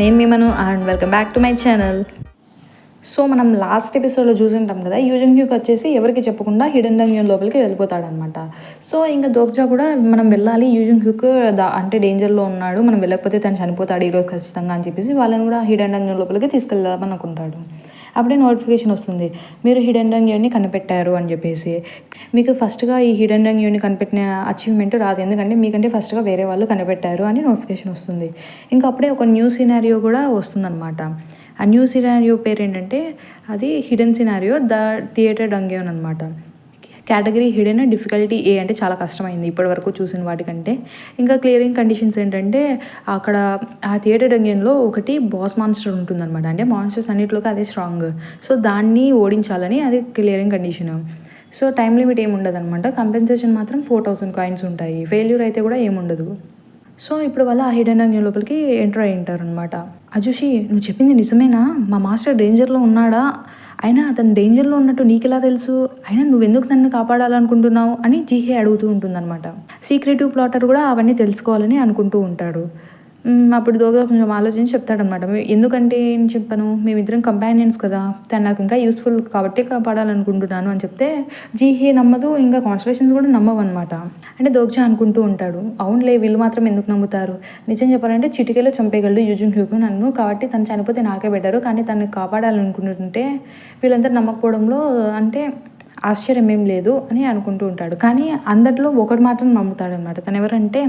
నేను మీమను and welcome back to my channel. So మనం లాస్ట్ ఎపిసోడ్లో చూసుంటాం కదా, యూజన్ హ్యూక్ వచ్చేసి ఎవరికి చెప్పకుండా హిడెన్ డంగ్యూన్ లోపలికి వెళ్ళిపోతాడనమాట. సో ఇంకా దోగ్జా కూడా మనం వెళ్ళాలి, యూజన్ హ్యూక్ అంటే డేంజర్లో ఉన్నాడు, మనం వెళ్ళకపోతే తను చనిపోతాడు ఈరోజు ఖచ్చితంగా అని చెప్పేసి వాళ్ళని కూడా హిడెన్ డంగ్యూన్ లోపలికి తీసుకెళ్దామని అనుకుంటాడు. అప్పుడే నోటిఫికేషన్ వస్తుంది, మీరు హిడెన్ డంగ్యూన్ని కనిపెట్టారు అని చెప్పేసి. మీకు ఫస్ట్గా ఈ హిడెన్ డంగ్యూన్ని కనిపెట్టిన అచీవ్మెంట్ రాదు, ఎందుకంటే మీకంటే ఫస్ట్గా వేరే వాళ్ళు కనిపెట్టారు అని నోటిఫికేషన్ వస్తుంది. ఇంకా అప్పుడే ఒక న్యూ సినారియో కూడా వస్తుందన్నమాట. ఆ న్యూ సినారియో పేరు ఏంటంటే అది హిడెన్ సినారియో ద థియేటర్ డంగ్యూన్ అనమాట. కేటగిరీ హిడెన్, డిఫికల్టీ ఏ అంటే చాలా కష్టమైంది ఇప్పటి వరకు చూసిన వాటికంటే. ఇంకా క్లియరింగ్ కండిషన్స్ ఏంటంటే అక్కడ ఆ థియేటర్ డంగ్యూన్లో ఒకటి బాస్ మాన్స్టర్ ఉంటుందన్నమాట. అంటే మాన్స్టర్స్ అన్నింటిలోకి అదే స్ట్రాంగ్, సో దాన్ని ఓడించాలని అది clearing condition. So time limit ఏమి ఉండదు అనమాట. కంపెన్సేషన్ మాత్రం 4000 కాయిన్స్ ఉంటాయి. ఫెయిల్యూర్ అయితే కూడా ఏముండదు. సో ఇప్పుడు వాళ్ళు ఆ హిడెన్ డంగ్యూన్ లోపలికి ఎంటర్ అయి ఉంటారు అనమాట. అజుషి, నువ్వు చెప్పింది నిజమేనా? మా మాస్టర్ డేంజర్లో ఉన్నాడా? అయినా అతను డేంజర్లో ఉన్నట్టు నీకెలా తెలుసు? అయినా నువ్వెందుకు నన్ను కాపాడాలనుకుంటున్నావు అని జీహే అడుగుతూ ఉంటుందన్నమాట. సీక్రెటివ్ ప్లాటర్ కూడా అవన్నీ తెలుసుకోవాలని అనుకుంటూ ఉంటాడు. అప్పుడు దోగా కొంచెం ఆలోచించి చెప్తాడనమాట, ఎందుకంటే ఏం చెప్పను, మేమిద్దరం కంపానియన్స్ కదా, తను నాకు ఇంకా యూస్ఫుల్ కాబట్టి కాపాడాలనుకుంటున్నాను అని చెప్తే జీహే నమ్మదు, ఇంకా కాన్స్టలేషన్స్ కూడా నమ్మవు అనమాట. అంటే దోగ్జా అనుకుంటూ ఉంటాడు, అవునులే వీళ్ళు మాత్రం ఎందుకు నమ్ముతారు, నిజం చెప్పాలంటే చిటికేలో చంపేయగలడు యూజన్ హ్యూక్ నన్ను, కాబట్టి తను చనిపోతే నాకే బెటరు, కానీ తను కాపాడాలనుకుంటుంటే వీళ్ళందరూ నమ్మకపోవడంలో అంటే ఆశ్చర్యం ఏం లేదు అని అనుకుంటూ ఉంటాడు. కానీ అందరిలో ఒకటి మాత్రం నమ్ముతాడనమాట. తను ఎవరంటే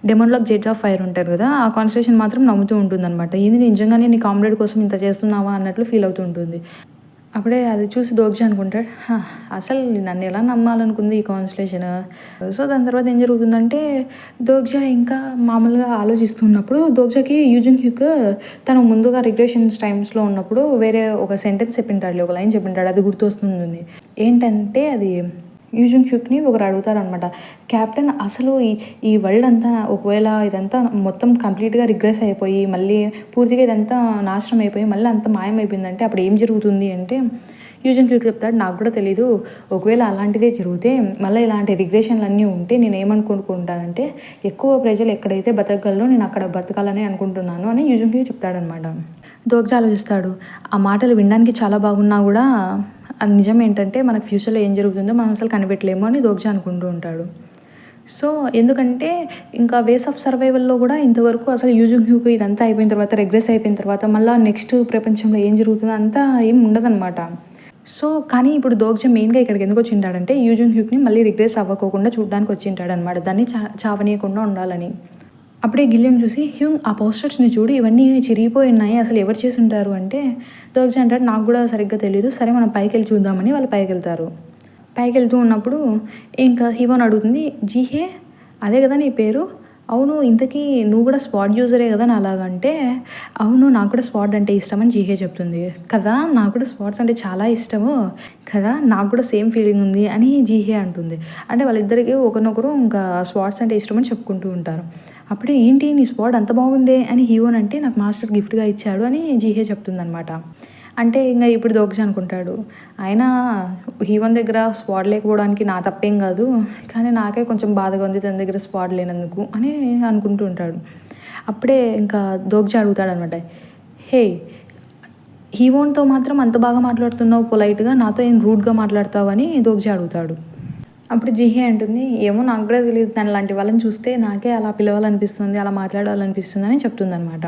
డెమోన్లాక్ జెడ్జ్ ఆఫ్ ఫైర్ ఉంటారు కదా, ఆ కాన్స్టలేషన్ మాత్రం నమ్ముతూ ఉంటుందన్నమాట. ఇది నిజంగానే నీ కామ్రేడ్ కోసం ఇంత చేస్తున్నావా అన్నట్లు ఫీల్ అవుతూ ఉంటుంది. అప్పుడే అది చూసి దోగ్జా అనుకుంటాడు, అసలు నన్ను ఎలా నమ్మాలనుకుంది ఈ కాన్స్టలేషన్. సో దాని తర్వాత ఏం జరుగుతుందంటే దోగ్జా ఇంకా మామూలుగా ఆలోచిస్తున్నప్పుడు దోగ్జాకి యూజన్ హ్యూక్ తను ముందుగా రిగ్రెషన్స్ టైమ్స్లో ఉన్నప్పుడు వేరే ఒక సెంటెన్స్ చెప్పింటాడు, ఒక లైన్ చెప్పింటాడు, అది గుర్తొస్తుంది. ఏంటంటే అది యూజన్ హ్యూక్ని ఒకరు అడుగుతారనమాట, క్యాప్టెన్ అసలు ఈ వరల్డ్ అంతా ఒకవేళ ఇదంతా మొత్తం కంప్లీట్గా రిగ్రెస్ అయిపోయి మళ్ళీ పూర్తిగా ఇదంతా నాశనం అయిపోయి మళ్ళీ అంతా మాయమైపోయిందంటే అప్పుడు ఏం జరుగుతుంది అంటే యూజన్ హ్యూక్ చెప్తాడు, నాకు కూడా తెలీదు, ఒకవేళ అలాంటిదే జరిగితే మళ్ళీ ఇలాంటి రిగ్రెషన్లు అన్నీ ఉంటే నేను ఏమనుకుంటానంటే ఎక్కువ ప్రజలు ఎక్కడైతే బతకగలరో నేను అక్కడ బతకాలని అనుకుంటున్నాను అని యూజన్ హ్యూక్ చెప్తాడనమాట. దోగ్జా ఆలోచిస్తాడు, ఆ మాటలు వినడానికి చాలా బాగున్నా కూడా అది నిజం ఏంటంటే మనకు ఫ్యూచర్లో ఏం జరుగుతుందో మనం అసలు కనిపెట్టలేము అని దోగ్జా అనుకుంటూ ఉంటాడు. సో ఎందుకంటే ఇంకా వేస్ ఆఫ్ సర్వైవల్లో కూడా ఇంతవరకు అసలు యూజన్ హ్యూక్ ఇదంతా అయిపోయిన తర్వాత రిగ్రెస్ అయిపోయిన తర్వాత మళ్ళీ నెక్స్ట్ ప్రపంచంలో ఏం జరుగుతుందో అంతా ఏం ఉండదన్నమాట. సో కానీ ఇప్పుడు దోగ్జా మెయిన్గా ఇక్కడికి ఎందుకు వచ్చింటాడంటే యూజన్ హ్యూక్ని మళ్ళీ రిగ్రెస్ అవ్వకోకుండా చూడడానికి వచ్చింటాడనమాట, దాన్ని చావనీయకుండా ఉండాలని. అప్పుడే గిలియం చూసి, హ్యూంగ్ ఆ పోస్టర్స్ని చూడు, ఇవన్నీ చిరిగిపోయి ఉన్నాయి, అసలు ఎవరు చేసి ఉంటారు అంటే దోగ్జా అంటాడు, నాకు కూడా సరిగ్గా తెలియదు, సరే మనం పైకి వెళ్ళి చూద్దామని వాళ్ళు పైకి వెళ్తారు. పైకి వెళ్తూ ఉన్నప్పుడు ఇంకా హీవోని అడుగుతుంది, జీహే అదే కదా నీ పేరు, అవును ఇంతకీ నువ్వు కూడా స్పాట్ యూజరే కదా నా అలాగంటే, అవును నాకు కూడా స్పాట్ అంటే ఇష్టం అని జీహే చెప్తుంది. కదా నాకు కూడా స్పాట్స్ అంటే చాలా ఇష్టము కదా, నాకు కూడా సేమ్ ఫీలింగ్ ఉంది అని జీహే అంటుంది. అంటే వాళ్ళిద్దరికీ ఒకరినొకరు ఇంకా స్పాట్స్ అంటే ఇష్టమని చెప్పుకుంటూ ఉంటారు. అప్పుడే ఏంటి నీ స్పాట్ అంత బాగుందే అని హీవోన్ అంటే నాకు మాస్టర్ గిఫ్ట్గా ఇచ్చాడు అని జీహే చెప్తుందనమాట. అంటే ఇంకా ఇప్పుడు దోగ్జా అనుకుంటాడు, అయినా హీవోన్ దగ్గర స్పాట్ లేకపోవడానికి నా తప్పేం కాదు, కానీ నాకే కొంచెం బాధగా ఉంది తన దగ్గర స్పాట్ లేనందుకు అని అనుకుంటూ ఉంటాడు. అప్పుడే ఇంకా దోగ్జా అడుగుతాడనమాట, హే హీవోన్తో మాత్రం అంత బాగా మాట్లాడుతున్నావు పొలైట్గా, నాతో ఏం రూడ్గా మాట్లాడతావు అని దోగ్జా అడుగుతాడు. అప్పుడు జీహే అంటుంది, ఏమో నాకు కూడా తెలియదు, తను లాంటి వాళ్ళని చూస్తే నాకే అలా పిలవాలనిపిస్తుంది, అలా మాట్లాడాలనిపిస్తుంది అని చెప్తుందనమాట.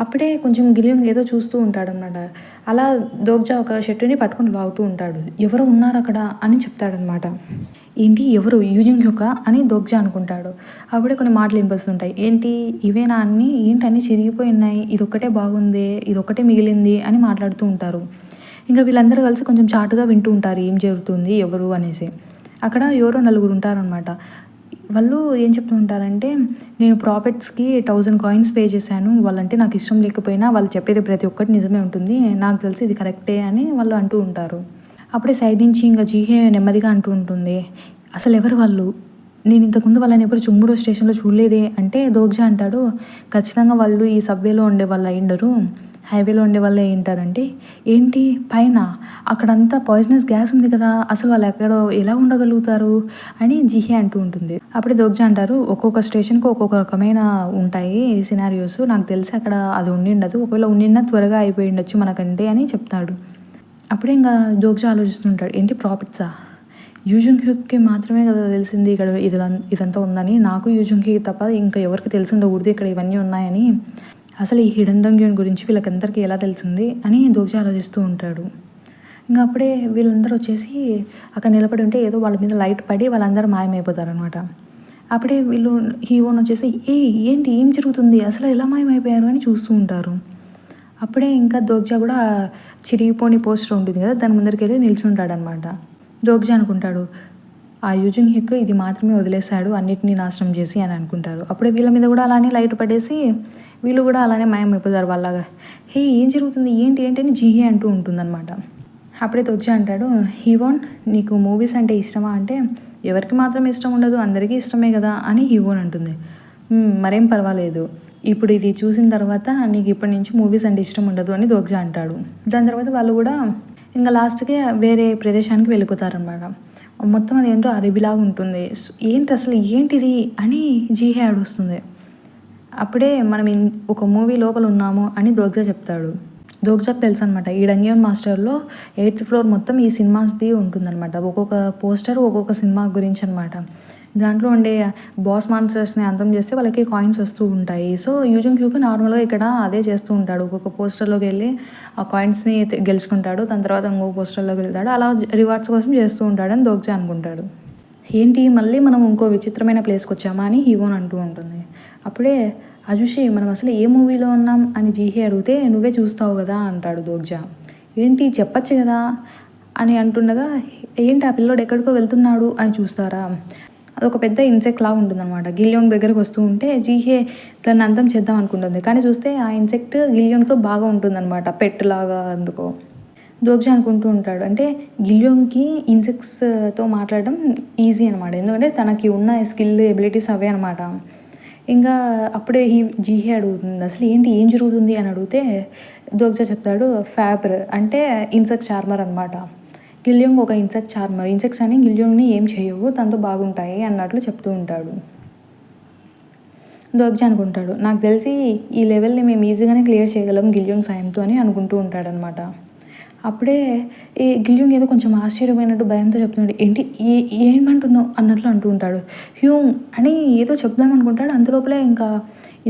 అప్పుడే కొంచెం గిలియం ఏదో చూస్తూ ఉంటాడనమాట. అలా దోగ్జా ఒక షర్టుని పట్టుకొని లాగుతూ ఉంటాడు, ఎవరో ఉన్నారు అక్కడ అని చెప్తాడనమాట. ఏంటి ఎవరు, యూజన్ హ్యూకా అని దోగ్జా అనుకుంటాడు. అప్పుడే కొన్ని మాటలు వినిపిస్తుంటాయి, ఏంటి ఇవేనా అన్నీ, ఏంటన్నీ చిరిగిపోయి ఉన్నాయి, ఇదొక్కటే బాగుంది, ఇదొక్కటే మిగిలింది అని మాట్లాడుతూ ఉంటారు. ఇంకా వీళ్ళందరూ కలిసి కొంచెం చాటుగా వింటూ ఉంటారు ఏం జరుగుతుంది ఎవరు అనేసి. అక్కడ ఎవరో నలుగురు ఉంటారనమాట. వాళ్ళు ఏం చెప్తూ ఉంటారంటే, నేను ప్రాఫిట్స్కి 1000 కాయిన్స్ పే చేశాను, వాళ్ళంటే నాకు ఇష్టం లేకపోయినా వాళ్ళు చెప్పేది ప్రతి ఒక్కటి నిజమే ఉంటుంది, నాకు తెలిసి ఇది కరెక్టే అని వాళ్ళు అంటూ ఉంటారు. అప్పుడే సైడ్ నుంచి ఇంకా జీహే నెమ్మదిగా అంటూ ఉంటుంది, అసలు ఎవరు వాళ్ళు, నేను ఇంతకుముందు వాళ్ళని ఎప్పుడు చుంబుడో స్టేషన్లో చూడలేదే అంటే దోగ్జా అంటాడు, ఖచ్చితంగా వాళ్ళు ఈ సబ్వేలో ఉండే వాళ్ళు అయ్యుండరు, హైవేలో ఉండే వాళ్ళు ఏంటారంటే, ఏంటి పైన అక్కడంతా పాయిజనస్ గ్యాస్ ఉంది కదా, అసలు వాళ్ళు ఎక్కడో ఎలా ఉండగలుగుతారు అని జీహే అంటూ ఉంటుంది. అప్పుడే దోగ్జా అంటారు, ఒక్కొక్క స్టేషన్కి ఒక్కొక్క రకమైన ఉంటాయి సినారియోస్, నాకు తెలిసి అక్కడ అది ఉండిండదు, ఒకవేళ ఉండినా త్వరగా అయిపోయి ఉండొచ్చు మనకంటే అని చెప్తాడు. అప్పుడే ఇంకా దోగ్జా ఆలోచిస్తుంటాడు, ఏంటి ప్రాఫిట్సా, యూజుంగ్ హ్యూక్కి మాత్రమే కదా తెలిసింది ఇక్కడ ఇదంతా ఉందని, నాకు యూజుంగ్కి తప్ప ఇంకా ఎవరికి తెలిసి ఉండకూడదు ఇక్కడ ఇవన్నీ ఉన్నాయని, అసలు ఈ హిడెన్ డంగ్యూన్ గురించి వీళ్ళకందరికీ ఎలా తెలిసింది అని దోగ్జా ఆలోచిస్తూ ఉంటాడు. ఇంకా అప్పుడే వీళ్ళందరూ వచ్చేసి అక్కడ నిలబడి ఉంటే ఏదో వాళ్ళ మీద లైట్ పడి వాళ్ళందరూ మాయమైపోతారనమాట. అప్పుడే వీళ్ళు హీవోన్ వచ్చేసి ఏంటి ఏం జరుగుతుంది, అసలు ఎలా మాయమైపోయారు అని చూస్తూ ఉంటారు. అప్పుడే ఇంకా దోగ్జా కూడా చిరిగిపోని పోస్టర్ ఉంటుంది కదా, దాని ముందరికి వెళ్ళి నిల్చుంటాడు అనమాట. దోగ్జా అనుకుంటాడు, ఆ యూజింగ్ హిక్ ఇది మాత్రమే వదిలేశాడు అన్నిటినీ నాశనం చేసి అని అనుకుంటారు. అప్పుడే వీళ్ళ మీద కూడా అలానే లైట్ పడేసి వీళ్ళు కూడా అలానే మాయమైపోతారు వాళ్ళగా. ఏం జరుగుతుంది ఏంటి ఏంటి అని జీహే అంటూ ఉంటుందన్నమాట. అప్పుడే దోగ్జా అంటాడు, హీవోన్ నీకు మూవీస్ అంటే ఇష్టమా అంటే, ఎవరికి మాత్రం ఇష్టం ఉండదు, అందరికీ ఇష్టమే కదా అని హీవోన్ అంటుంది. మరేం పర్వాలేదు, ఇప్పుడు ఇది చూసిన తర్వాత నీకు ఇప్పటి నుంచి మూవీస్ అంటే ఇష్టం ఉండదు అని దోగ్జా అంటాడు. దాని తర్వాత వాళ్ళు కూడా ఇంకా లాస్ట్కి వేరే ప్రదేశానికి వెళ్ళిపోతారనమాట. మొత్తం అది ఏంటో అడవిలాగా ఉంటుంది. ఏంటి అసలు ఏంటిది అని జీహే ఆడొస్తుంది. అప్పుడే మనం ఒక మూవీ లోపల ఉన్నాము అని దోగ్జా చెప్తాడు. దోగ్జాకు తెలుసు అనమాట, ఈ డంగ్యూన్ మాస్టర్లో 8th ఫ్లోర్ మొత్తం ఈ సినిమాస్ది ఉంటుందన్నమాట. ఒక్కొక్క పోస్టర్ ఒక్కొక్క సినిమా గురించి అనమాట. దాంట్లో ఉండే బాస్ మాన్స్టర్స్ని అంతం చేస్తే వాళ్ళకి కాయిన్స్ వస్తూ ఉంటాయి. సో యూజింగ్ హ్యూక్ నార్మల్గా ఇక్కడ అదే చేస్తూ ఉంటాడు. ఒక్కొక్క పోస్టర్లోకి వెళ్ళి ఆ కాయిన్స్ని గెలుచుకుంటాడు, దాని తర్వాత ఇంకో పోస్టర్లోకి వెళ్తాడు, అలా రివార్డ్స్ కోసం చేస్తూ ఉంటాడని దోగ్జా అనుకుంటాడు. ఏంటి మళ్ళీ మనం ఇంకో విచిత్రమైన ప్లేస్కి వచ్చామా అని హీవోన్ అంటూ ఉంటుంది. అప్పుడే అజుషి మనం అసలు ఏ మూవీలో ఉన్నాం అని జీహే అడిగితే, నువ్వే చూస్తావు కదా అంటాడు దోగ్జా. ఏంటి చెప్పచ్చు కదా అని అంటుండగా, ఏంటి ఆ పిల్లోడు ఎక్కడికో వెళ్తున్నాడు అని చూస్తారా, అదొక పెద్ద ఇన్సెక్ట్ లాగా ఉంటుందన్నమాట. గిల్యోంగ్ దగ్గరకు వస్తూ ఉంటే జీహే దాన్ని అంతం చేద్దాం అనుకుంటుంది, కానీ చూస్తే ఆ ఇన్సెక్ట్ గిల్యోంగ్తో బాగా ఉంటుందన్నమాట, పెట్ లాగా. అందుకో దోగ్జా అనుకుంటూ ఉంటాడు, అంటే గిల్యోంగ్కి ఇన్సెక్ట్స్తో మాట్లాడడం ఈజీ అనమాట, ఎందుకంటే తనకి ఉన్న స్కిల్ ఎబిలిటీస్ అవే అనమాట. ఇంకా అప్పుడే జీహే అడుగుతుంది, అసలు ఏంటి ఏం జరుగుతుంది అని అడిగితే దోగ్జా చెప్తాడు, ఫ్యాబ్ర్ అంటే ఇన్సెక్ట్ చార్మర్ అనమాట. గిల్యోంగ్ ఒక ఇన్సెక్ట్ చార్మర్, ఇన్సెక్ట్స్ అని గిల్యోంగ్ని ఏం చేయవు, తనతో బాగుంటాయి అన్నట్లు చెప్తూ ఉంటాడు. దోగ్జా అనుకుంటాడు, నాకు తెలిసి ఈ లెవెల్ని మేము ఈజీగానే క్లియర్ చేయగలం గిల్యోంగ్ సాయంతో అని అనుకుంటూ ఉంటాడనమాట. అప్పుడే ఈ గిల్యోంగ్ ఏదో కొంచెం ఆశ్చర్యమైనట్టు భయంతో చెప్తున్నాడు, ఏంటి ఏమంటున్నావు అన్నట్లు అంటూ ఉంటాడు. హ్యూంగ్ అని ఏదో చెప్దాం అనుకుంటాడు, అంతలోపలే ఇంకా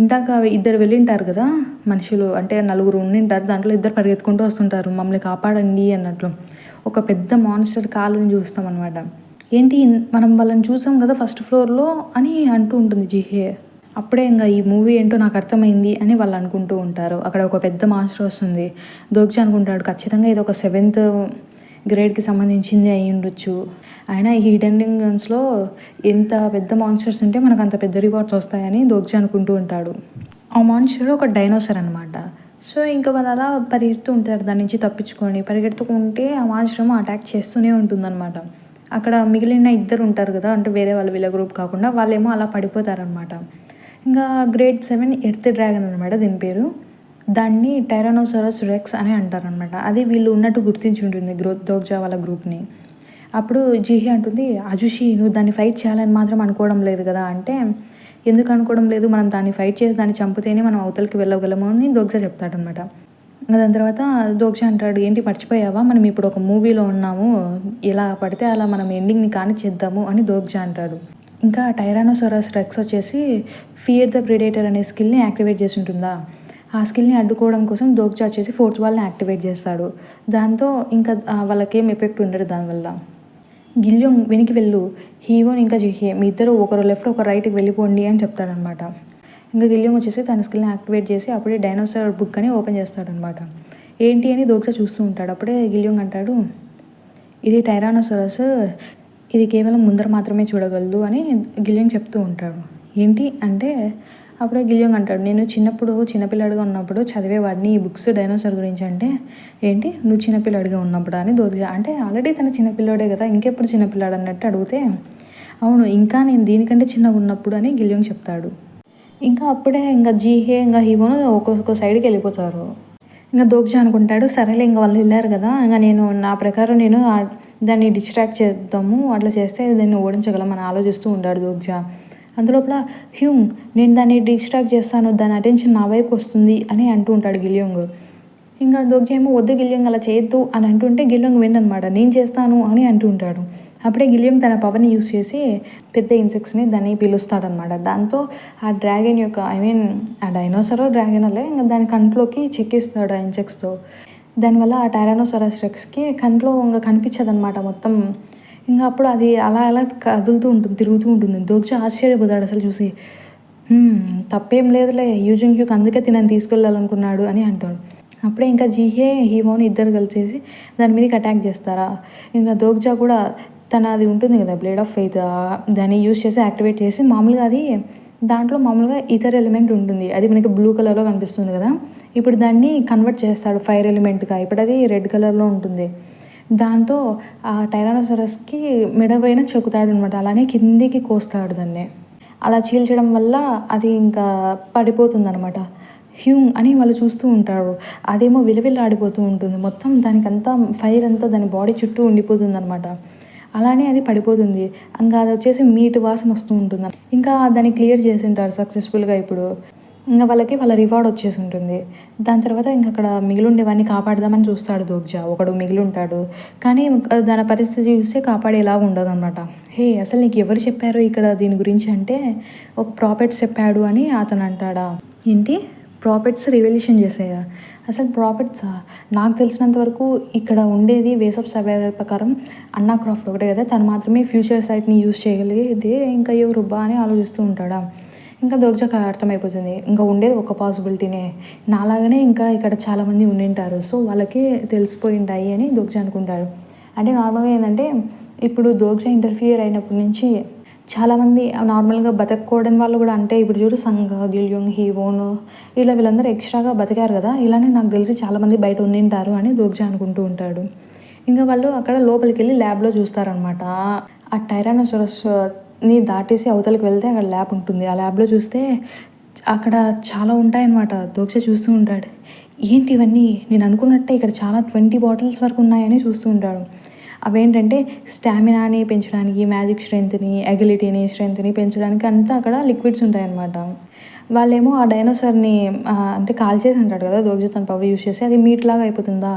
ఇందాక ఇద్దరు వెళ్ళింటారు కదా మనుషులు, అంటే నలుగురు ఉండింటారు, దాంట్లో ఇద్దరు పరిగెత్తుకుంటూ వస్తుంటారు, మమ్మల్ని కాపాడండి అన్నట్లు. ఒక పెద్ద మాన్స్టర్ కాలుని చూస్తాం అనమాట. ఏంటి మనం వాళ్ళని చూసాం కదా ఫస్ట్ ఫ్లోర్లో అని అంటూ ఉంటుంది జీహే. అప్పుడే ఇంకా ఈ మూవీ ఏంటో నాకు అర్థమైంది అని వాళ్ళు అనుకుంటూ ఉంటారు. అక్కడ ఒక పెద్ద మాన్స్టర్ వస్తుంది. దోగ్జా అనుకుంటాడు, ఖచ్చితంగా ఇది ఒక 7th గ్రేడ్కి సంబంధించింది అయి ఉండొచ్చు, అయినా ఈ హిడెన్ డంగ్యూన్స్లో ఎంత పెద్ద మాన్స్టర్స్ ఉంటే మనకు అంత పెద్ద రివార్డ్స్ వస్తాయని దోగ్జా అనుకుంటూ ఉంటాడు. ఆ మాన్స్టర్ ఒక డైనోసర్ అనమాట. సో ఇంకా వాళ్ళు అలా పరిగెడుతూ ఉంటారు, దాని నుంచి తప్పించుకొని పరిగెడుతుంటే ఆ మాన్స్టర్ అటాక్ చేస్తూనే ఉంటుందన్నమాట. అక్కడ మిగిలిన ఇద్దరు ఉంటారు కదా, అంటే వేరే వాళ్ళు వీళ్ళ గ్రూప్ కాకుండా, వాళ్ళేమో అలా పడిపోతారనమాట. ఇంకా గ్రేడ్ 7 ఎర్త్ డ్రాగన్ అనమాట దీని పేరు. దాన్ని టైరానోసారస్ రెక్స్ అని అంటారనమాట. అది వీళ్ళు ఉన్నట్టు గుర్తించి ఉంటుంది దోగ్జా వాళ్ళ గ్రూప్ని. అప్పుడు జీహే అంటుంది, అజుషి నువ్వు దాన్ని ఫైట్ చేయాలని మాత్రం అనుకోవడం లేదు కదా అంటే, ఎందుకు అనుకోవడం లేదు, మనం దాన్ని ఫైట్ చేసి దాన్ని చంపితేనే మనం అవతలకి వెళ్ళగలము అని దోగ్జా చెప్తాడనమాట. దాని తర్వాత దోగ్జా అంటాడు, ఏంటి మర్చిపోయావా, మనం ఇప్పుడు ఒక మూవీలో ఉన్నాము, ఎలా పడితే అలా మనం ఎండింగ్ని కానిచ్చేద్దాము అని దోగ్జా అంటాడు. ఇంకా టైరానోసారస్ రెక్స్ వచ్చేసి ఫియర్ ద ప్రెడేటర్ అనే స్కిల్ని యాక్టివేట్ చేసి ఉంటుందా, ఆ స్కిల్ని అడ్డుకోవడం కోసం దోగ్జా వచ్చేసి 4th వాల్ని యాక్టివేట్ చేస్తాడు. దాంతో ఇంకా వాళ్ళకేం ఎఫెక్ట్ ఉండదు దానివల్ల. గిల్యోంగ్ వెనక్కి వెళ్ళు, హీవోన్ ఇంకా జీహే మీ ఇద్దరు ఒకరు లెఫ్ట్ ఒకరు రైట్కి వెళ్ళిపోండి అని చెప్తాడనమాట. ఇంకా గిల్యోంగ్ వచ్చేసి తన స్కిల్ని యాక్టివేట్ చేసి అప్పుడే డైనోసార్ బుక్ అని ఓపెన్ చేస్తాడనమాట. ఏంటి అని దోగ్జా చూస్తూ ఉంటాడు. అప్పుడే గిల్యోంగ్ అంటాడు, ఇది టైరానోసారస్, ఇది కేవలం ముందర మాత్రమే చూడగలదు అని గిల్యోంగ్ చెప్తూ ఉంటాడు. ఏంటి అంటే అప్పుడే గిల్యోంగ్ అంటాడు, నేను చిన్నపిల్లాడిగా ఉన్నప్పుడు చదివేవాడిని ఈ బుక్స్ డైనోసార్ గురించి అంటే, ఏంటి నువ్వు చిన్నపిల్లాడిగా ఉన్నప్పుడు అని దోగ్జా అంటే, ఆల్రెడీ తన చిన్నపిల్లాడే కదా ఇంకెప్పుడు చిన్నపిల్లాడు అన్నట్టు అడిగితే, అవును ఇంకా నేను దీనికంటే చిన్నగా ఉన్నప్పుడు అని గిల్యోంగ్ చెప్తాడు. ఇంకా అప్పుడే ఇంకా జీహే ఇంకా హీవోను ఒక్కొక్క సైడ్కి వెళ్ళిపోతారు. ఇంకా దోగ్జా అనుకుంటాడు, సరేలే ఇంక వాళ్ళు వెళ్ళారు కదా, ఇంకా నేను నా ప్రకారం నేను దాన్ని డిస్ట్రాక్ట్ చేద్దాము, అట్లా చేస్తే దాన్ని ఓడించగలమని ఆలోచిస్తూ ఉంటాడు దోగ్జా. అందులోపల హ్యూంగ్, నేను దాన్ని డిస్ట్రాక్ట్ చేస్తాను, దాని అటెన్షన్ నా వైపు వస్తుంది అని అంటూ ఉంటాడు గిలియోంగ్. ఇంకా దోగ్జా ఏమో వద్దు గిలియోంగ్ అలా చేయొద్దు అని అంటుంటే గిలియోంగ్ విననమాట, నేను చేస్తాను అని అంటూ ఉంటాడు. అప్పుడే గిలియోంగ్ తన పవర్ని యూస్ చేసి పెద్ద ఇన్సెక్ట్స్ని దాన్ని పిలుస్తాడనమాట. దాంతో ఆ డ్రాగన్ యొక్క ఆ డైనోసరో డ్రాగనలే ఇంకా దాని కంట్లోకి చెక్కిస్తాడు ఆ ఇన్సెక్ట్స్తో. దానివల్ల ఆ టైరానోసారస్ రెక్స్కి కంట్లో ఇంకా కనిపించదనమాట మొత్తం. ఇంకా అప్పుడు అది అలా అలా కదులుతూ ఉంటుంది, తిరుగుతూ ఉంటుంది. దోగ్జా ఆశ్చర్యపోతాడు అసలు చూసి. తప్పేం లేదులే, యూజింగ్ హ్యూక్ అందుకే తినని తీసుకెళ్ళాలనుకున్నాడు అని అంటాడు. అప్పుడే ఇంకా జీహే హీవోని ఇద్దరు కలిసేసి దాని మీదకి అటాక్ చేస్తారా. ఇంకా దోగ్జా కూడా అది ఉంటుంది కదా బ్లేడ్ ఆఫ్ ఫెయిత్, దాన్ని యూజ్ చేసి యాక్టివేట్ చేసి మామూలుగా అది దాంట్లో మామూలుగా ఇతర ఎలిమెంట్ ఉంటుంది, అది మనకి బ్లూ కలర్లో కనిపిస్తుంది కదా, ఇప్పుడు దాన్ని కన్వర్ట్ చేస్తాడు ఫైర్ ఎలిమెంట్గా. ఇప్పుడు అది రెడ్ కలర్లో ఉంటుంది. దాంతో ఆ టైరానోసారస్కి మెడపైన చెక్కుతాడు అనమాట, అలానే కిందికి కోస్తాడు దాన్ని. అలా చీల్చడం వల్ల అది ఇంకా పడిపోతుంది అనమాట. హ్యూమ్ అని వాళ్ళు చూస్తూ ఉంటారు. అదేమో విలవిల్లాడిపోతూ ఉంటుంది మొత్తం, దానికంతా ఫైర్ అంతా దాని బాడీ చుట్టూ ఉండిపోతుంది అనమాట. అలానే అది పడిపోతుంది. ఇంకా అది వచ్చేసి మీట్ వాసన వస్తూ ఉంటుంది. ఇంకా దాన్ని క్లియర్ చేసి ఉంటారు సక్సెస్ఫుల్గా. ఇప్పుడు ఇంకా వాళ్ళ రివార్డ్ వచ్చేసి ఉంటుంది. దాని తర్వాత ఇంక అక్కడ మిగిలిండేవాడిని కాపాడదామని చూస్తాడు దోగ్జా. ఒకడు మిగిలి ఉంటాడు, కానీ దాని పరిస్థితి చూస్తే కాపాడేలాగా ఉండదు అనమాట. హే, అసలు నీకు ఎవరు చెప్పారు ఇక్కడ దీని గురించి అంటే, ఒక ప్రాఫిట్స్ చెప్పాడు అని అతను అంటాడా. ఏంటి ప్రాఫిట్స్ రివల్యూషన్ చేసాయా? అసలు ప్రాఫిట్సా? నాకు తెలిసినంత వరకు ఇక్కడ ఉండేది వేస్ ఆఫ్ సర్వైవల్ ప్రకారం అన్నా క్రాఫ్ట్ ఒకటే కదా, తను మాత్రమే ఫ్యూచర్ సైట్ని యూజ్ చేయగలిగేది, ఇంకా ఎవరు బా అని ఆలోచిస్తూ ఉంటాడా. ఇంకా దోగ్జాకి అర్థమైపోతుంది, ఇంకా ఉండేది ఒక పాసిబిలిటీనే, నాలాగనే ఇంకా ఇక్కడ చాలామంది ఉండింటారు, సో వాళ్ళకి తెలిసిపోయి ఉంటాయి అని దోగ్జా అనుకుంటాడు. అంటే నార్మల్గా ఏంటంటే ఇప్పుడు దోగ్జా ఇంటర్ఫియర్ అయినప్పటి నుంచి చాలామంది నార్మల్గా బతకూడని వాళ్ళు కూడా, అంటే ఇప్పుడు చూడు సంఘ, గిలియోంగ్, హీవోను ఇలా వీళ్ళందరూ ఎక్స్ట్రాగా బతికారు కదా, ఇలానే నాకు తెలిసి చాలామంది బయట ఉండింటారు అని దోగ్జా అనుకుంటూ ఉంటాడు. ఇంకా వాళ్ళు అక్కడ లోపలికి వెళ్ళి ల్యాబ్లో చూస్తారనమాట. ఆ టైరానోసారస్ని దాటేసి అవతలకి వెళ్తే అక్కడ ల్యాబ్ ఉంటుంది. ఆ ల్యాబ్లో చూస్తే అక్కడ చాలా ఉంటాయన్నమాట. దోగ్జా చూస్తూ ఉంటాడు, ఏంటి ఇవన్నీ, నేను అనుకున్నట్టే ఇక్కడ చాలా 20 బాటిల్స్ వరకు ఉన్నాయని చూస్తూ ఉంటాడు. అవేంటంటే స్టామినాని పెంచడానికి, మ్యాజిక్ స్ట్రెంత్ని, అగిలిటీని, స్ట్రెంత్ని పెంచడానికి అంతా అక్కడ లిక్విడ్స్ ఉంటాయన్నమాట. వాళ్ళేమో ఆ డైనోసార్ని అంటే కాల్చేసి ఉంటాడు కదా దోగ్జా తన పవర్ యూస్ చేసి, అది మీట్ లాగా అయిపోతుందా,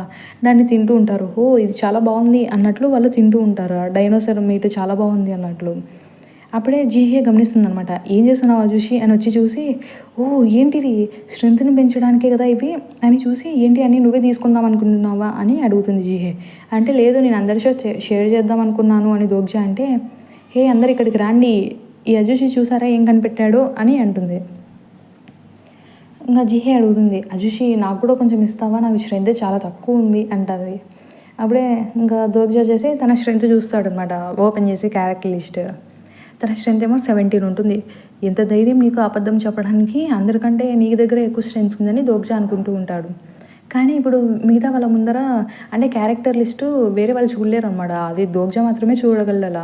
దాన్ని తింటూ ఉంటారు. ఓ ఇది చాలా బాగుంది అన్నట్లు వాళ్ళు తింటూ ఉంటారు, ఆ డైనోసార్ మీట్ చాలా బాగుంది అన్నట్లు. అప్పుడే జీహే గమనిస్తుంది అనమాట, ఏం చేస్తున్నావు చూసి అని వచ్చి చూసి, ఓ ఏంటిది, స్ట్రెంత్ని పెంచడానికే కదా ఇవి అని చూసి, ఏంటి అని నువ్వే తీసుకుందాం అనుకుంటున్నావా అని అడుగుతుంది జీహే. అంటే లేదు, నేను అందరితో షేర్ చేద్దాం అనుకున్నాను అని దోగ్జా అంటే, హే అందరు ఇక్కడికి రాండి, ఈ అజుషి చూసారా ఏం కనిపెట్టాడో అని అంటుంది. ఇంకా జీహే అడుగుతుంది, అజుషి నాకు కూడా కొంచెం ఇస్తావా, నాకు స్ట్రెంత్ చాలా తక్కువ ఉంది అంటుంది. అప్పుడే ఇంకా దోగ్జా చేసి తన స్ట్రెంత్ చూస్తాడు అనమాట, ఓపెన్ చేసి క్యారెక్టర్ లిస్ట్. తన స్ట్రెంత్ ఏమో 17 ఉంటుంది. ఎంత ధైర్యం నీకు అబద్ధం చెప్పడానికి, అందరికంటే నీ దగ్గర ఎక్కువ స్ట్రెంత్ ఉందని దోగ్జా అనుకుంటూ ఉంటాడు. కానీ ఇప్పుడు మిగతా వాళ్ళ ముందర అంటే క్యారెక్టర్ లిస్టు వేరే వాళ్ళు చూడలేరు అనమాట, అది దోగ్జా మాత్రమే చూడగలలా.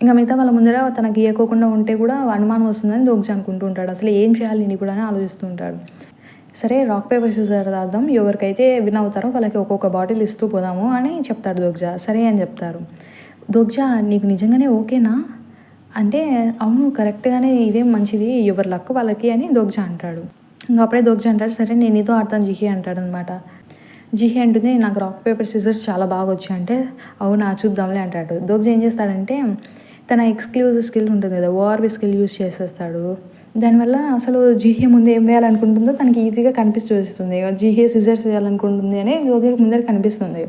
ఇంకా మిగతా వాళ్ళ ముందర తనకి గీయకోకుండా ఉంటే కూడా అనుమానం వస్తుందని దోగ్జా అనుకుంటూ ఉంటాడు. అసలు ఏం చేయాలి నేను కూడా అని ఆలోచిస్తూ ఉంటాడు. సరే రాక్ పేపర్ సిజర్ ఆడదాం, ఎవరికైతే విన్ అవుతారో వాళ్ళకి ఒక్కొక్క బాటిల్ ఇస్తూ పోదాము అని చెప్తాడు దోగ్జా. సరే అని చెప్తారు. దోగ్జా నీకు నిజంగానే ఓకేనా అంటే, అవును కరెక్ట్గానే, ఇదేం మంచిది, ఎవరి లక్ వాళ్ళకి అని దోగ్జా అంటాడు. ఇంకా అప్పుడే దోగ్జా అంటాడు, సరే నేను నీతో ఆడతాను జీహే అంటాడు అనమాట. జీహే అంటుంది, నాకు రాక్ పేపర్ సిజర్స్ చాలా బాగా వచ్చాయి అంటే, అవునా చూద్దాంలే అంటాడు. దోగ్జా ఏం చేస్తాడంటే తన ఎక్స్క్లూజివ్ స్కిల్ ఉంటుంది కదా, ఓఆర్వి స్కిల్ యూజ్ చేసేస్తాడు. దానివల్ల అసలు జీహే ముందు ఏం వేయాలనుకుంటుందో తనకి ఈజీగా కనిపిస్తూ వస్తుంది. జీహే సిజర్స్ వేయాలనుకుంటుంది అని దోగ్జాకి ముందర కనిపిస్తుంది.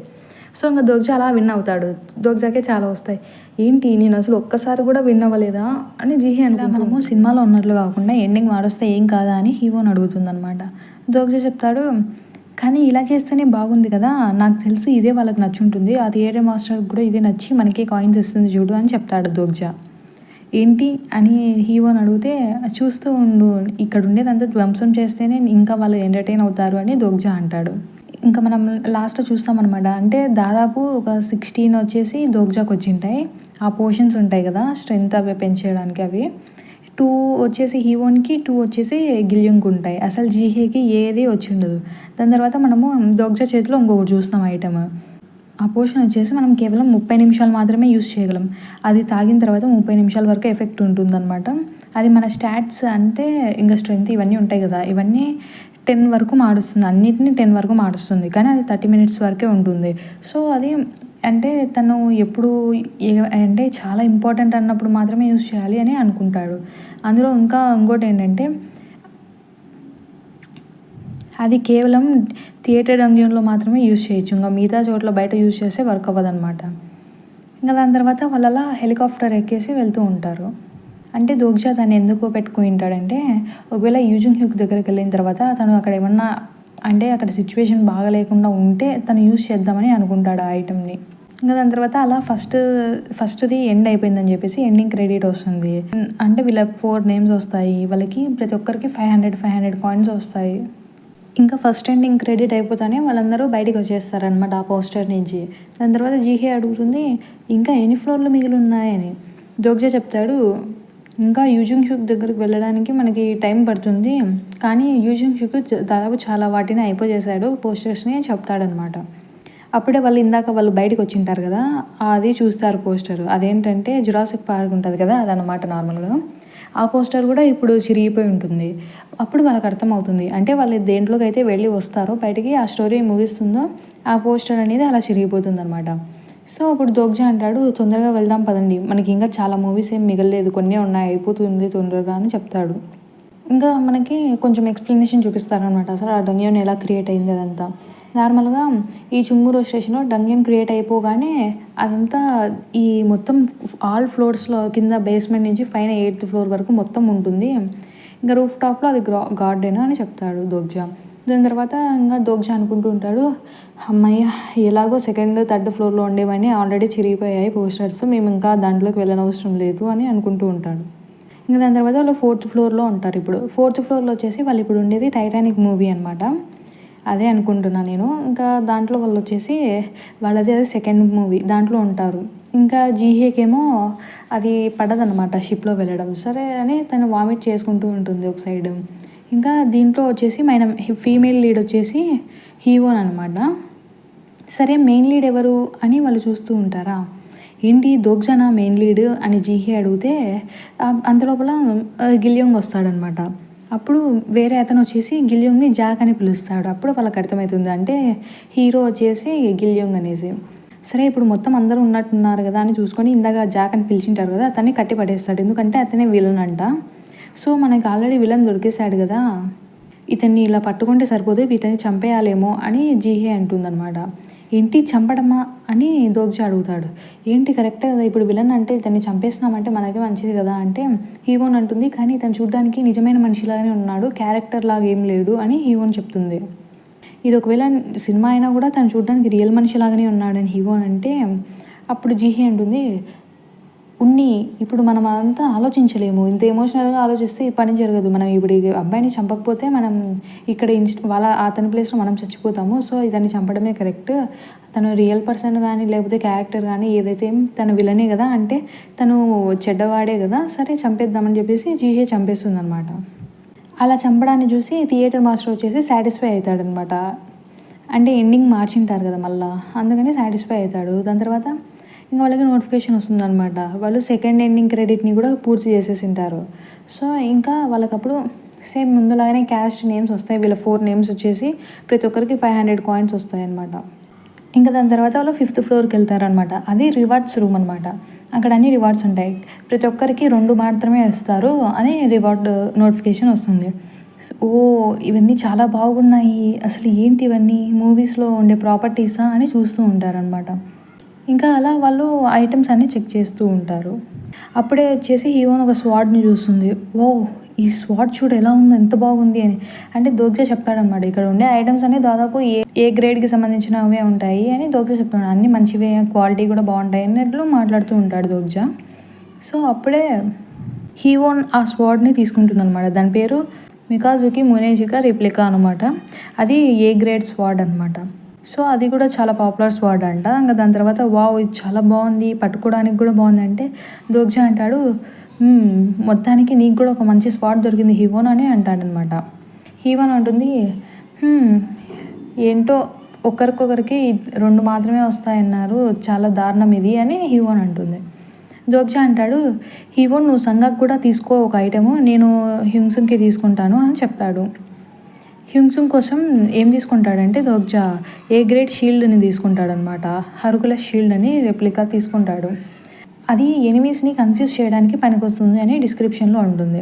సో ఇంకా దోగ్జా అలా విన్ అవుతాడు. దోగ్జాకే చాలా వస్తాయి. ఏంటి నేను అసలు ఒక్కసారి కూడా విన్ అవ్వలేదా అని జీహే అంటే, మనము సినిమాలో ఉన్నట్లు కాకుండా ఎండింగ్ మారుస్తే ఏం కాదా అని హీవోని అడుగుతుందనమాట. దోగ్జా చెప్తాడు, కానీ ఇలా చేస్తేనే బాగుంది కదా, నాకు తెలిసి ఇదే వాళ్ళకి నచ్చుంటుంది, ఆ థియేటర్ మాస్టర్కి కూడా ఇదే నచ్చి మనకే కాయిన్స్ ఇస్తుంది చూడు అని చెప్తాడు దోగ్జా. ఏంటి అని హీవోని అడిగితే, చూస్తూ ఉండు, ఇక్కడ ఉండేదంతా ధ్వంసం చేస్తేనే ఇంకా వాళ్ళు ఎంటర్టైన్ అవుతారు అని దోగ్జా అంటాడు. ఇంకా మనం లాస్ట్లో చూస్తామన్నమాట, అంటే దాదాపు ఒక 16 వచ్చేసి దోగ్జాకి వచ్చింటాయి. ఆ పోర్షన్స్ ఉంటాయి కదా స్ట్రెంత్ అవి పెంచేయడానికి, అవి 2 వచ్చేసి హీవోన్‌కి, 2 వచ్చేసి గిల్యూన్‌కి ఉంటాయి. అసలు జీహేకి ఏది వచ్చిండదు. దాని తర్వాత మనము దోగ్జా చేతిలో ఇంకొకటి చూస్తాం ఐటెమ్. ఆ పోషన్ వచ్చేసి మనం కేవలం 30 నిమిషాలు మాత్రమే యూజ్ చేయగలం. అది తాగిన తర్వాత 30 నిమిషాల వరకు ఎఫెక్ట్ ఉంటుందనమాట. అది మన స్టాట్స్ అంటే ఇంక స్ట్రెంత్ ఇవన్నీ ఉంటాయి కదా! ఇవన్నీ 10 వరకు మారుస్తుంది. అన్నిటిని 10 వరకు మారుస్తుంది. కానీ అది 30 మినిట్స్ వరకే ఉంటుంది. సో, అది అంటే తను ఎప్పుడు అంటే చాలా ఇంపార్టెంట్ అన్నప్పుడు మాత్రమే యూజ్ చేయాలి అని అనుకుంటాడు. అందులో ఇంకా ఇంకోటేంటంటే అది కేవలం థియేటర్ డంగ్యూన్‌లో మాత్రమే యూజ్ చేయొచ్చు. ఇంక మిగతా చోట్ల బయట యూజ్ చేస్తే వర్క్ అవ్వదనమాట. ఇంక దాని తర్వాత వాళ్ళలా హెలికాప్టర్ ఎక్కేసి వెళ్తూ ఉంటారు. అంటే దోగ్జా దాన్ని ఎందుకు పెట్టుకొని ఉంటాడంటే, ఒకవేళ యూజింగ్ హ్యూక్ దగ్గరికెళ్ళిన తర్వాత తను అక్కడ ఏమన్నా అంటే అక్కడ సిచ్యువేషన్ బాగాలేకుండా ఉంటే తను యూజ్ చేద్దామని అనుకుంటాడు ఆ ఐటెమ్‌ని. ఇంక దాని తర్వాత అలా ఫస్ట్‌ది ఎండ్ అయిపోయిందని చెప్పేసి ఎండింగ్ క్రెడిట్ వస్తుంది. అంటే వీళ్ళ 4 నేమ్స్ వస్తాయి. వాళ్ళకి ప్రతి ఒక్కరికి 500 కాయిన్స్ వస్తాయి. ఇంకా ఫస్ట్ ఎండింగ్ క్రెడిట్ అయిపోతానే వాళ్ళందరూ బయటికి వచ్చేస్తారనమాట ఆ పోస్టర్ నుంచి. దాని తర్వాత జీహే అడుగుతుంది, ఇంకా ఎన్ని ఫ్లోర్లు మిగిలి ఉన్నాయని. దోగ్జా చెప్తాడు, ఇంకా యూజింగ్ హ్యూక్ దగ్గరికి వెళ్ళడానికి మనకి టైం పడుతుంది. కానీ యూజింగ్ హ్యూక్ దాదాపు చాలా వాటిని అయిపోజేశాడు పోస్టర్స్ని అని చెప్తాడనమాట. అప్పుడే వాళ్ళు బయటకు వచ్చింటారు కదా! అది చూస్తారు పోస్టర్. అదేంటంటే జురాసిక్ పార్క్ ఉంటుంది కదా! అదనమాట నార్మల్‌గా. ఆ పోస్టర్ కూడా ఇప్పుడు చిరిగిపోయి ఉంటుంది. అప్పుడు వాళ్ళకి అర్థమవుతుంది. అంటే వాళ్ళు దేంట్లోకైతే వెళ్ళి వస్తారో బయటికి ఆ స్టోరీ ముగిస్తుందో ఆ పోస్టర్ అనేది అలా చిరిగిపోతుందనమాట. సో, అప్పుడు దోగ్జా అంటాడు, తొందరగా వెళ్దాం పదండి. మనకి ఇంకా చాలా మూవీస్ ఏం మిగలలేదు. కొన్నే ఉన్నాయి. అయిపోతుంది తొందరగా అని చెప్తాడు. ఇంకా మనకి కొంచెం ఎక్స్‌ప్లనేషన్ చూపిస్తారనమాట. అసలు ఆ డంగ్యూన్ ఎలా క్రియేట్ అయింది అదంతా. నార్మల్‌గా ఈ చుంగురో స్టేషన్‌లో డంగ్యూన్ క్రియేట్ అయిపోగానే అదంతా ఈ మొత్తం ఆల్ ఫ్లోర్స్‌లో కింద బేస్మెంట్ నుంచి పైన 8థ్ ఫ్లోర్ వరకు మొత్తం ఉంటుంది. ఇంకా రూఫ్ టాప్‌లో అది గార్డెన్ అని చెప్తాడు దోగ్జా. దాని తర్వాత ఇంకా దోగ్జా అనుకుంటూ ఉంటాడు, హమ్మయ్య! ఎలాగో సెకండ్, థర్డ్ ఫ్లోర్‌లో ఉండేవన్నీ ఆల్రెడీ చిరిగిపోయాయి పోస్టర్స్. మేము ఇంకా దాంట్లోకి వెళ్ళనవసరం లేదు అని అనుకుంటూ ఉంటాడు. ఇంక దాని తర్వాత వాళ్ళు 4థ్ ఫ్లోర్‌లో ఉంటారు ఇప్పుడు. 4థ్ ఫ్లోర్‌లో వచ్చేసి వాళ్ళు ఇప్పుడు ఉండేది టైటానిక్ మూవీ అనమాట. అదే అనుకుంటున్నా నేను. ఇంకా దాంట్లో వాళ్ళొచ్చేసి వాళ్ళది అది సెకండ్ మూవీ. దాంట్లో ఉంటారు. ఇంకా జీహేకేమో అది పడదనమాట షిప్‌లో వెళ్ళడం. సరే అని తను వామిట్ చేసుకుంటూ ఉంటుంది ఒక సైడ్. ఇంకా దీంట్లో వచ్చేసి ఫీమేల్ లీడ్ వచ్చేసి హీవోన్ అనమాట. సరే మెయిన్ లీడ్ ఎవరు అని వాళ్ళు చూస్తూ ఉంటారా? ఏంటి దోగ్జానా మెయిన్ లీడ్ అని జీహే అడిగితే అంతలోపల గిల్యోంగ్ వస్తాడనమాట. అప్పుడు వేరే అతను వచ్చేసి గిల్యోంగ్‌ని జాక్ అని పిలుస్తాడు. అప్పుడు వాళ్ళకి అర్థమవుతుంది. అంటే హీరో వచ్చేసి గిల్యోంగ్ అనేసి. సరే ఇప్పుడు మొత్తం అందరూ ఉన్నట్టున్నారు కదా అని చూసుకొని ఇందాక జాక్ అని పిలిచింటారు కదా! అతన్ని కట్టి పడేస్తాడు. ఎందుకంటే అతనే విలన్ అంట. సో, మనకి ఆల్రెడీ విలన్ దొరికేసాడు కదా! ఇతన్ని ఇలా పట్టుకుంటే సరిపోదు, వీటిని చంపేయాలేమో అని జీహే అంటుందనమాట. ఏంటి చంపడమా అని దోగ్జా అడుగుతాడు. ఏంటి కరెక్టే కదా, ఇప్పుడు విలన్ అంటే ఇతన్ని చంపేసినామంటే మనకే మంచిది కదా అంటే హీవోన్ అంటుంది, కానీ ఇతను చూడ్డానికి నిజమైన మనిషిలాగానే ఉన్నాడు, క్యారెక్టర్ లాగా ఏం లేడు అని హీవోన్ చెప్తుంది. ఇది ఒకవేళ సినిమా అయినా కూడా తను చూడ్డానికి రియల్ మనిషిలాగానే ఉన్నాడని హీవోన్ అంటే అప్పుడు జీహే అంటుంది, ఇప్పుడు మనం అదంతా ఆలోచించలేము. ఇంత ఎమోషనల్‌గా ఆలోచిస్తే ఈ పని జరగదు. మనం ఇప్పుడు ఈ అబ్బాయిని చంపకపోతే మనం ఇక్కడ అతని ప్లేస్‌లో మనం చచ్చిపోతాము. సో, ఇతన్ని చంపడమే కరెక్ట్. తను రియల్ పర్సన్ గానీ, లేకపోతే క్యారెక్టర్ గానీ ఏదైతే తను విలనే గదా! అంటే తను చెడ్డవాడే గదా! సరే చంపేద్దామని చెప్పేసి జీహే చంపేస్తుందనమాట. అలా చంపడాన్ని చూసి థియేటర్ మాస్టర్ వచ్చేసి సాటిస్ఫై అవుతాడనమాట. అంటే ఎండింగ్ మార్చింటారు కదా మళ్ళా. అందుకని సాటిస్ఫై అవుతాడు. దాని తర్వాత ఇంక వాళ్ళకి నోటిఫికేషన్ వస్తుందనమాట. వాళ్ళు సెకండ్ ఎండింగ్ క్రెడిట్‌ని కూడా పూర్తి చేసేసింటారు. సో, ఇంకా వాళ్ళకప్పుడు సేమ్ ముందులాగానే క్యాస్ట్ నేమ్స్ వస్తాయి. వీళ్ళ 4 నేమ్స్ వచ్చేసి ప్రతి ఒక్కరికి 500 కాయిన్స్ వస్తాయన్నమాట. ఇంకా దాని తర్వాత వాళ్ళు 5థ్ ఫ్లోర్‌కి వెళ్తారనమాట. అది రివార్డ్స్ రూమ్ అనమాట. అక్కడ అన్ని రివార్డ్స్ ఉంటాయి. ప్రతి ఒక్కరికి 2 మాత్రమే ఇస్తారు అని రివార్డ్ నోటిఫికేషన్ వస్తుంది. ఇవన్నీ చాలా బాగున్నాయి. అసలు ఏంటి ఇవన్నీ మూవీస్‌లో ఉండే ప్రాపర్టీసా అని చూస్తూ ఉంటారనమాట. ఇంకా అలా వాళ్ళు ఐటెమ్స్ అన్నీ చెక్ చేస్తూ ఉంటారు. అప్పుడే వచ్చేసి హీరోయిన్ ఒక స్వాడ్‌ని చూస్తుంది. ఓహ్! ఈ స్వాడ్ చూడు ఎలా ఉంది, ఎంత బాగుంది అని. అంటే దోగ్జా చెప్తాడనమాట. ఇక్కడ ఉండే ఐటెమ్స్ అన్నీ దాదాపు ఏ గ్రేడ్‌కి సంబంధించినవే ఉంటాయి అని దోగ్జా చెప్తున్నాడు. అన్నీ మంచివే, క్వాలిటీ కూడా బాగుంటాయి అన్నట్లు మాట్లాడుతూ ఉంటాడు దోగ్జా. సో, అప్పుడే హీరోయిన్ ఆ స్వాడ్‌ని తీసుకుంటుందనమాట. దాని పేరు మికాజుకి మునేజికా రిప్లికా అనమాట. అది ఏ గ్రేడ్ స్వాడ్ అనమాట. సో, అది కూడా చాలా పాపులర్ స్వాడ్ అంట. ఇంక దాని తర్వాత వావ్! ఇది చాలా బాగుంది, పట్టుకోవడానికి కూడా బాగుందంటే దోగ్జా అంటాడు, మొత్తానికి నీకు కూడా ఒక మంచి స్పాట్ దొరికింది హివోన్ అని అంటాడనమాట. హీవోన్ అంటుంది, ఏంటో ఒకరికొకరికి 2 మాత్రమే వస్తాయన్నారు, చాలా దారుణం ఇది అని హీవోన్ అంటుంది. దోగ్జా అంటాడు, హీవోన్ నువ్వు సంగాకు కూడా తీసుకో ఒక ఐటెము, నేను హ్యూన్సుంగ్కి తీసుకుంటాను అని చెప్తాడు. హ్యూన్సుంగ్ కోసం ఏం తీసుకుంటాడంటే దోగ్జా ఏ గ్రేడ్ షీల్డ్ని తీసుకుంటాడనమాట. హర్కులస్ షీల్డ్ అని రెప్లికా తీసుకుంటాడు. అది ఎనిమీస్ని కన్ఫ్యూజ్ చేయడానికి పనికొస్తుంది అని డిస్క్రిప్షన్లో ఉంటుంది.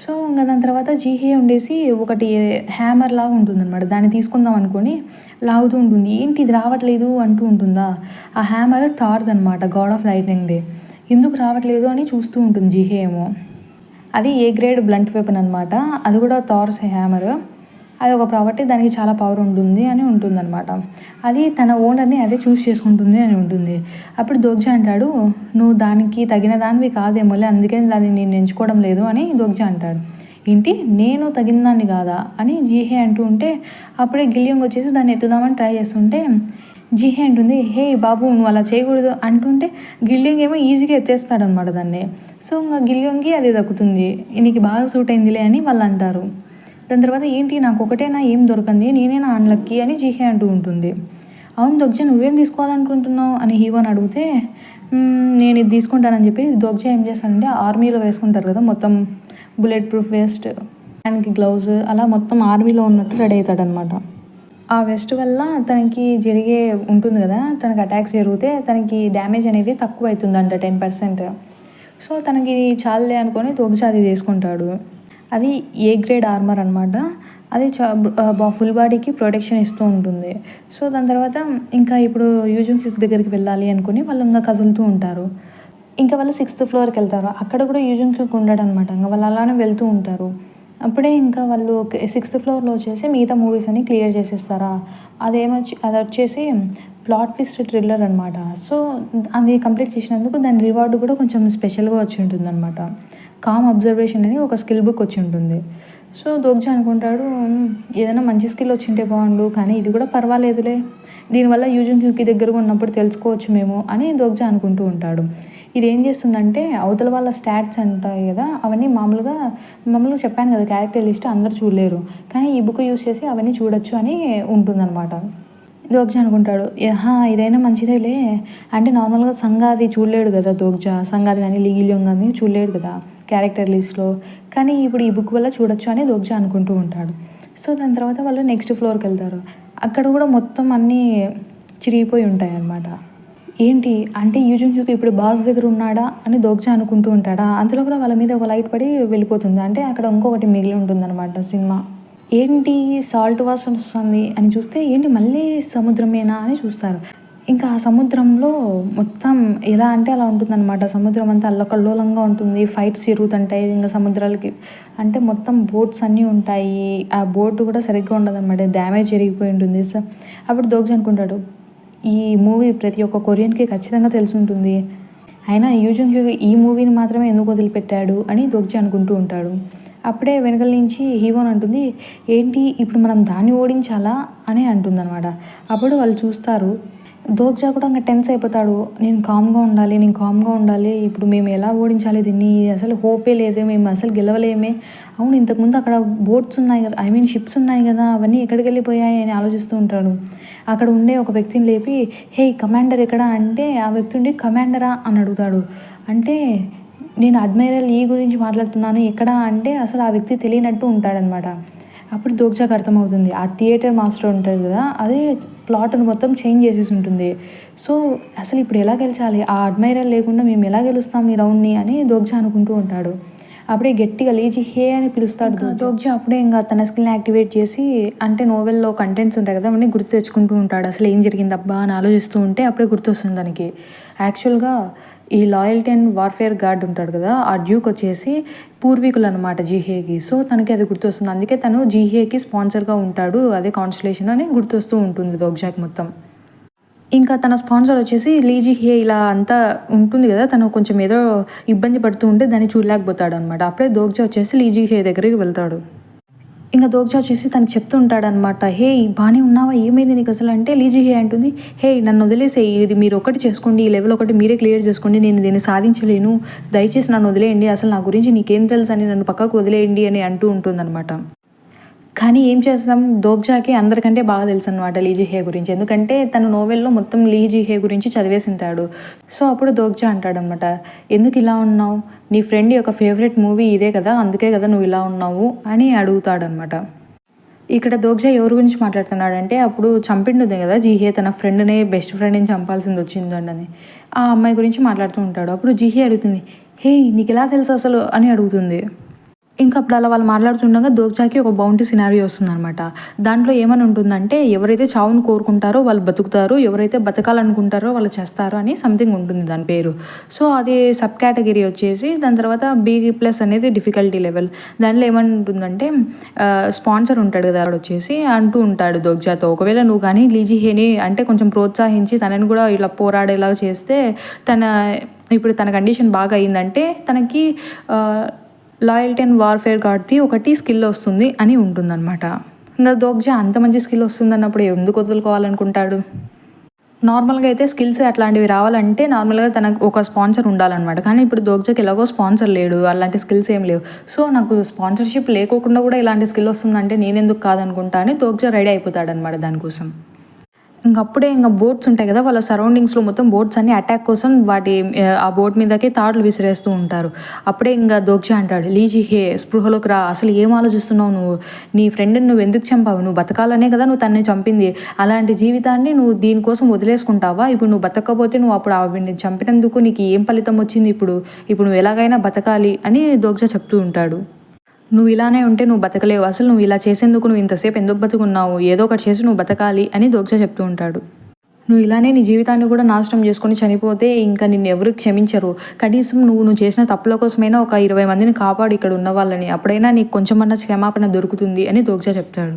సో ఇంకా దాని తర్వాత జీహే ఉండేసి ఒకటి హ్యామర్ లాగా ఉంటుందన్నమాట. దాన్ని తీసుకుందాం అనుకొని లాగుతూ ఉంటుంది. ఏంటి ఇది రావట్లేదు అంటూ ఉంటుందా. ఆ హ్యామర్ థార్దనమాట, గాడ్ ఆఫ్ లైట్నింగ్ది. ఎందుకు రావట్లేదు అని చూస్తూ ఉంటుంది జీహే ఏమో. అది ఏ గ్రేడ్ బ్లంట్ వెపన్ అనమాట. అది కూడా థార్స్ హ్యామర్. అది ఒక ప్రాపర్టీ, దానికి చాలా పవర్ ఉంటుంది అని ఉంటుందన్నమాట. అది తన ఓనర్ని అదే చూస్ చేసుకుంటుంది అని ఉంటుంది. అప్పుడు దోగ్జా అంటాడు, నువ్వు దానికి తగిన దానివి కాదేమోలే, అందుకే దాన్ని నేను ఎంచుకోవడం లేదు అని దోగ్జా అంటాడు. ఏంటి నేను తగిన దాన్ని కాదా అని జీహే అంటూ ఉంటే అప్పుడే గిలియోంగ్ వచ్చేసి దాన్ని ఎత్తుదామని ట్రై చేస్తుంటే జీహే అంటుంది, హే బాబు నువ్వు అలా చేయకూడదు అంటుంటే గిలియోంగ్ ఏమో ఈజీగా ఎత్తేస్తాడనమాట దాన్ని. సో ఇంకా గిలియోంగ్కి అది దక్కుతుంది. నీకు బాగా సూట్ అయిందిలే అని వాళ్ళు అంటారు. దాని తర్వాత ఏంటి నాకు ఒకటేనా ఏం దొరకంది, నేనేనా అన్లక్కీ అని జీహే అంటూ ఉంటుంది. అవును దోగ్జా నువ్వేం తీసుకోవాలనుకుంటున్నావు అని హీవోని అడిగితే నేను ఇది తీసుకుంటానని చెప్పి దోగ్జా ఏం చేస్తాడంటే ఆర్మీలో వేసుకుంటారు కదా మొత్తం బుల్లెట్ ప్రూఫ్ వెస్ట్, హ్యాండ్కి గ్లౌజ్, అలా మొత్తం ఆర్మీలో ఉన్నట్టు రెడీ అవుతాడనమాట. ఆ వెస్ట్ వల్ల తనకి జరిగే ఉంటుంది కదా, తనకి అటాక్స్ జరిగితే తనకి డ్యామేజ్ అనేది తక్కువ అవుతుందంట 10%. సో తనకి చాలే అనుకొని దోగ్జా అది తీసుకుంటాడు. అది ఏ గ్రేడ్ ఆర్మర్ అనమాట. అది ఫుల్ బాడీకి ప్రొటెక్షన్ ఇస్తూ ఉంటుంది. సో దాని తర్వాత ఇంకా ఇప్పుడు యూజుంగ్ క్యూక్ దగ్గరికి వెళ్ళాలి అనుకుని వాళ్ళు ఇంకా కదులుతూ ఉంటారు. ఇంకా వాళ్ళు 6th ఫ్లోర్కి వెళ్తారు. అక్కడ కూడా యూజుంగ్ క్యూక్ ఉండడు అనమాట. ఇంకా వాళ్ళు అలానే వెళ్తూ ఉంటారు. అప్పుడే ఇంకా వాళ్ళు 6th ఫ్లోర్లో వచ్చేసి మిగతా మూవీస్ అని క్లియర్ చేసేస్తారా. అది వచ్చేసి ప్లాట్ ట్విస్ట్ థ్రిల్లర్ అనమాట. సో అది కంప్లీట్ చేసినందుకు దాని రివార్డు కూడా కొంచెం స్పెషల్గా వచ్చి ఉంటుంది అనమాట. కామ్ అబ్జర్వేషన్ అని ఒక స్కిల్ బుక్ వచ్చి ఉంటుంది. సో దోగ్జా అనుకుంటాడు, ఏదైనా మంచి స్కిల్ వచ్చింటే బాగుండు, కానీ ఇది కూడా పర్వాలేదులే, దీనివల్ల యూజుంగ్ క్యూకి దగ్గరగా ఉన్నప్పుడు తెలుసుకోవచ్చు మేము అని దోగ్జా అనుకుంటూ ఉంటాడు. ఇది ఏం చేస్తుందంటే అవతల వాళ్ళ స్టాట్స్ ఉంటాయి కదా, అవన్నీ మామూలుగా చెప్పాను కదా క్యారెక్టర్ లిస్ట్ అందరూ చూడలేరు, కానీ ఈ బుక్ యూస్ చేసి అవన్నీ చూడొచ్చు అని ఉంటుందన్నమాట. దోగ్జా అనుకుంటాడు, ఇదైనా మంచిదేలే, అంటే నార్మల్గా సంగాది చూడలేడు కదా దోగ్జా, సంగాది కానీ లీగిలియోంగ్ కానీ చూడలేడు కదా క్యారెక్టర్ లిస్ట్లో, కానీ ఇప్పుడు ఈ బుక్ వల్ల చూడొచ్చు అని దోగ్జా అనుకుంటూ ఉంటాడు. సో దాని తర్వాత వాళ్ళు నెక్స్ట్ ఫ్లోర్కి వెళ్తారు. అక్కడ కూడా మొత్తం అన్నీ చిరిగిపోయి ఉంటాయి అన్నమాట. ఏంటి అంటే యూజుంగ్ క్యూక్ ఇప్పుడు బాస్ దగ్గర ఉన్నాడా అని దోగ్జా అనుకుంటూ ఉంటాడా. అంతలో కూడా వాళ్ళ మీద ఒక లైట్ పడి వెళ్ళిపోతుంది. అంటే అక్కడ ఇంకొకటి మిగిలి ఉంటుందన్నమాట సినిమా. ఏంటి సాల్ట్ వాసన వస్తుంది అని చూస్తే ఏంటి మళ్ళీ సముద్రమేనా అని చూస్తారు. ఇంకా ఆ సముద్రంలో మొత్తం ఎలా అంటే అలా ఉంటుందన్నమాట. సముద్రం అంతా అల్లకల్లోలంగా ఉంటుంది, ఫైట్స్ జరుగుతుంటాయి. ఇంకా సముద్రాలకి అంటే మొత్తం బోట్స్ అన్నీ ఉంటాయి. ఆ బోట్ కూడా సరిగ్గా ఉండదన్నమాట, డ్యామేజ్ జరిగిపోయి ఉంటుంది. సో అప్పుడు దోగ్జా అనుకుంటాడు, ఈ మూవీ ప్రతి ఒక్క కొరియన్కి ఖచ్చితంగా తెలిసి ఉంటుంది, అయినా యూజుంగ్ క్యూక్ ఈ మూవీని మాత్రమే ఎందుకు వదిలిపెట్టాడు అని దోగ్జా అనుకుంటూ ఉంటాడు. అప్పుడే వెనకల నుంచి హీవోన్ అంటుంది, ఏంటి ఇప్పుడు మనం దాన్ని ఓడించాలా అని అంటుందన్నమాట. అప్పుడు వాళ్ళు చూస్తారు. దోగ్జా కూడా ఇంకా టెన్స్ అయిపోతాడు. నేను కామ్గా ఉండాలి, ఇప్పుడు మేము ఎలా ఓడించాలి దీన్ని, అసలు హోపే లేదు, మేము అసలు గెలవలేమే. అవును ఇంతకుముందు అక్కడ బోట్స్ ఉన్నాయి కదా, షిప్స్ ఉన్నాయి కదా, అవన్నీ ఎక్కడికి వెళ్ళిపోయాయి అని ఆలోచిస్తూ ఉంటాడు. అక్కడ ఉండే ఒక వ్యక్తిని లేపి, హే కమాండర్ ఎక్కడ అంటే ఆ వ్యక్తి ఉండి కమాండరా అని అడుగుతాడు. అంటే నేను అడ్మైరల్ ఈ గురించి మాట్లాడుతున్నాను ఎక్కడ అంటే అసలు ఆ వ్యక్తి తెలియనట్టు ఉంటాడనమాట. అప్పుడు దోగ్జాకి అర్థమవుతుంది, ఆ థియేటర్ మాస్టర్ ఉంటుంది కదా, అదే ప్లాట్ను మొత్తం చేంజ్ చేసేసి ఉంటుంది. సో అసలు ఇప్పుడు ఎలా గెలిచాలి, ఆ అడ్మైరల్ లేకుండా మేము ఎలా గెలుస్తాం ఈ రౌండ్ని అని దోగ్జా అనుకుంటూ ఉంటాడు. అప్పుడే గట్టిగా లేచి హే అని పిలుస్తాడు దోగ్జా. అప్పుడే ఇంకా తన స్కిల్ని యాక్టివేట్ చేసి అంటే నోవెల్లో కంటెంట్స్ ఉంటాయి కదా, అవన్నీ గుర్తు తెచ్చుకుంటూ ఉంటాడు. అసలు ఏం జరిగింది అబ్బా అని ఆలోచిస్తూ ఉంటే అప్పుడే గుర్తొస్తుంది దానికి, యాక్చువల్గా ఈ లాయల్టీ అండ్ వార్ఫేర్ గార్డ్ ఉంటాడు కదా, ఆ డ్యూక్ వచ్చేసి పూర్వీకులు అనమాట జీహేకి. సో తనకి అది గుర్తొస్తుంది, అందుకే తను జీహేకి స్పాన్సర్గా ఉంటాడు, అదే కాన్స్టలేషన్ అని గుర్తొస్తూ ఉంటుంది దోగ్జాకి మొత్తం. ఇంకా తన స్పాన్సర్ వచ్చేసి లీజీహే ఇలా అంతా ఉంటుంది కదా, తను కొంచెం ఏదో ఇబ్బంది పడుతూ ఉంటే దాన్ని చూడలేకపోతాడు అనమాట. అప్పుడే దోగ్జా వచ్చేసి లీజీహే దగ్గరికి వెళ్తాడు. ఇంకా దోగ్జా వచ్చేసి తనకి చెప్తూ ఉంటాడనమాట. హే బానే ఉన్నావా? ఏమైంది నీకు అసలు? అంటే లీజీ హే అంటుంది, హే నన్ను వదిలేసేయి. ఇది మీరు ఒకటి చేసుకోండి. ఈ లెవెల్ ఒకటి మీరే క్లియర్ చేసుకోండి. నేను దీన్ని సాధించలేను. దయచేసి నన్ను వదిలేయండి. అసలు నా గురించి నీకేం తెలుసు అని నన్ను పక్కకు వదిలేయండి అని అంటూ ఉంటుందన్నమాట. కానీ ఏం చేస్తాం, దోగ్జాకి అందరికంటే బాగా తెలుసనమాట లీజీ హే గురించి. ఎందుకంటే తను నోవెల్‌లో మొత్తం లీజీ హే గురించి చదివేసుంటాడు. సో, అప్పుడు దోగ్జా అంటాడనమాట, "ఎందుకు ఇలా ఉన్నావు? నీ ఫ్రెండ్ యొక్క ఫేవరెట్ మూవీ ఇదే కదా! అందుకే కదా నువ్వు ఇలా ఉన్నావు" అని అడుగుతాడనమాట. ఇక్కడ దోగ్జా ఎవరి గురించి మాట్లాడుతున్నాడంటే, అప్పుడు చంపిండుంది కదా జీహే తన ఫ్రెండ్‌ని, బెస్ట్ ఫ్రెండ్‌ని చంపాల్సిందొచ్చిందని. ఆ అమ్మాయి గురించి మాట్లాడుతూ ఉంటాడు. అప్పుడు జీహే అడుగుతుంది, "హేయ్! నీకెలా తెలుససలు?" అని అడుగుతుంది. ఇంకా అప్పుడు అలా వాళ్ళు మాట్లాడుతుండగా దోగ్జాకి ఒక బౌంటీ సినారియో వస్తుందనమాట. దాంట్లో ఏమని ఉంటుందంటే, ఎవరైతే చావును కోరుకుంటారో వాళ్ళు బతుకుతారు, ఎవరైతే బతకాలనుకుంటారో వాళ్ళు చేస్తారు అని సంథింగ్ ఉంటుంది దాని పేరు. సో, అది సబ్ కేటగిరీ వచ్చేసి దాని తర్వాత బీ+ అనేది డిఫికల్టీ లెవెల్. దాంట్లో ఏమంటుందంటే స్పాన్సర్ ఉంటాడు కదా వచ్చేసి అంటూ ఉంటాడు దోగ్జాతో, ఒకవేళ నువ్వు కానీ లీజీ హేని అంటే కొంచెం ప్రోత్సహించి తనని కూడా ఇలా పోరాడేలాగా చేస్తే తన ఇప్పుడు తన కండిషన్ బాగా అయిందంటే తనకి లాయల్టీ అండ్ వార్ఫేర్ గార్డ్‌ది ఒకటి స్కిల్ వస్తుంది అని ఉంటుందన్నమాట. ఇంకా దోగ్జా అంత మంచి స్కిల్ వస్తుందన్నప్పుడు ఎందుకు వదులుకోవాలనుకుంటాడు? నార్మల్‌గా అయితే స్కిల్స్ అట్లాంటివి రావాలంటే నార్మల్‌గా తనకు ఒక స్పాన్సర్ ఉండాలన్నమాట. కానీ ఇప్పుడు దోగ్జాకి ఎలాగో స్పాన్సర్ లేడు. అలాంటి స్కిల్స్ ఏం లేవు. సో, నాకు స్పాన్సర్‌షిప్ లేకోకుండా కూడా ఇలాంటి స్కిల్ వస్తుందంటే నేనెందుకు కాదనుకుంటా అని దోగ్జా రెడీ అయిపోతాడన్నమాట దానికోసం. ఇంకప్పుడే బోట్స్ ఉంటాయి కదా! వాళ్ళ సరౌండింగ్స్‌లో మొత్తం బోట్స్ అన్నీ అటాక్ కోసం ఆ బోట్ మీదకి తాడులు విసిరేస్తూ ఉంటారు. అప్పుడే దోగ్జా అంటాడు, "లీజీ హే స్పృహలోకి రా. అసలు ఏం ఆలోచిస్తున్నావు నువ్వు? నీ ఫ్రెండ్‌ని నువ్వెందుకు చంపావు? నువ్వు బతకాలనే కదా నువ్వు తనని చంపింది. అలాంటి జీవితాన్ని నువ్వు దీనికోసం వదిలేసుకుంటావా? ఇప్పుడు నువ్వు బతకకపోతే నువ్వు అప్పుడు ఆవిడని చంపినందుకు నీకు ఏం ఫలితం వచ్చింది ఇప్పుడు? ఇప్పుడు నువ్వు ఎలాగైనా బతకాలి" అని దోగ్జా చెప్తూ ఉంటాడు. "నువ్వు ఇలానే ఉంటే నువ్వు బతకలేవు. అసలు నువ్వు ఇలా చేసేందుకు నువ్వు ఇంతసేపు ఎందుకు బతికున్నావు? ఏదో ఒకటి చేసి నువ్వు బతకాలి" అని దోగ్జా చెప్తూ ఉంటాడు. "నువ్వు ఇలానే నీ జీవితాన్ని కూడా నాశనం చేసుకొని చనిపోతే ఇంకా నిన్నెవరు క్షమించరు. కనీసం నువ్వు చేసిన తప్పుల కోసమైనా ఒక 20 మందిని కాపాడు ఇక్కడ ఉన్న వాళ్ళని. అప్పుడైనా నీకు కొంచెమన్నా క్షమాపణ దొరుకుతుంది" అని దోగ్జా చెప్తాడు.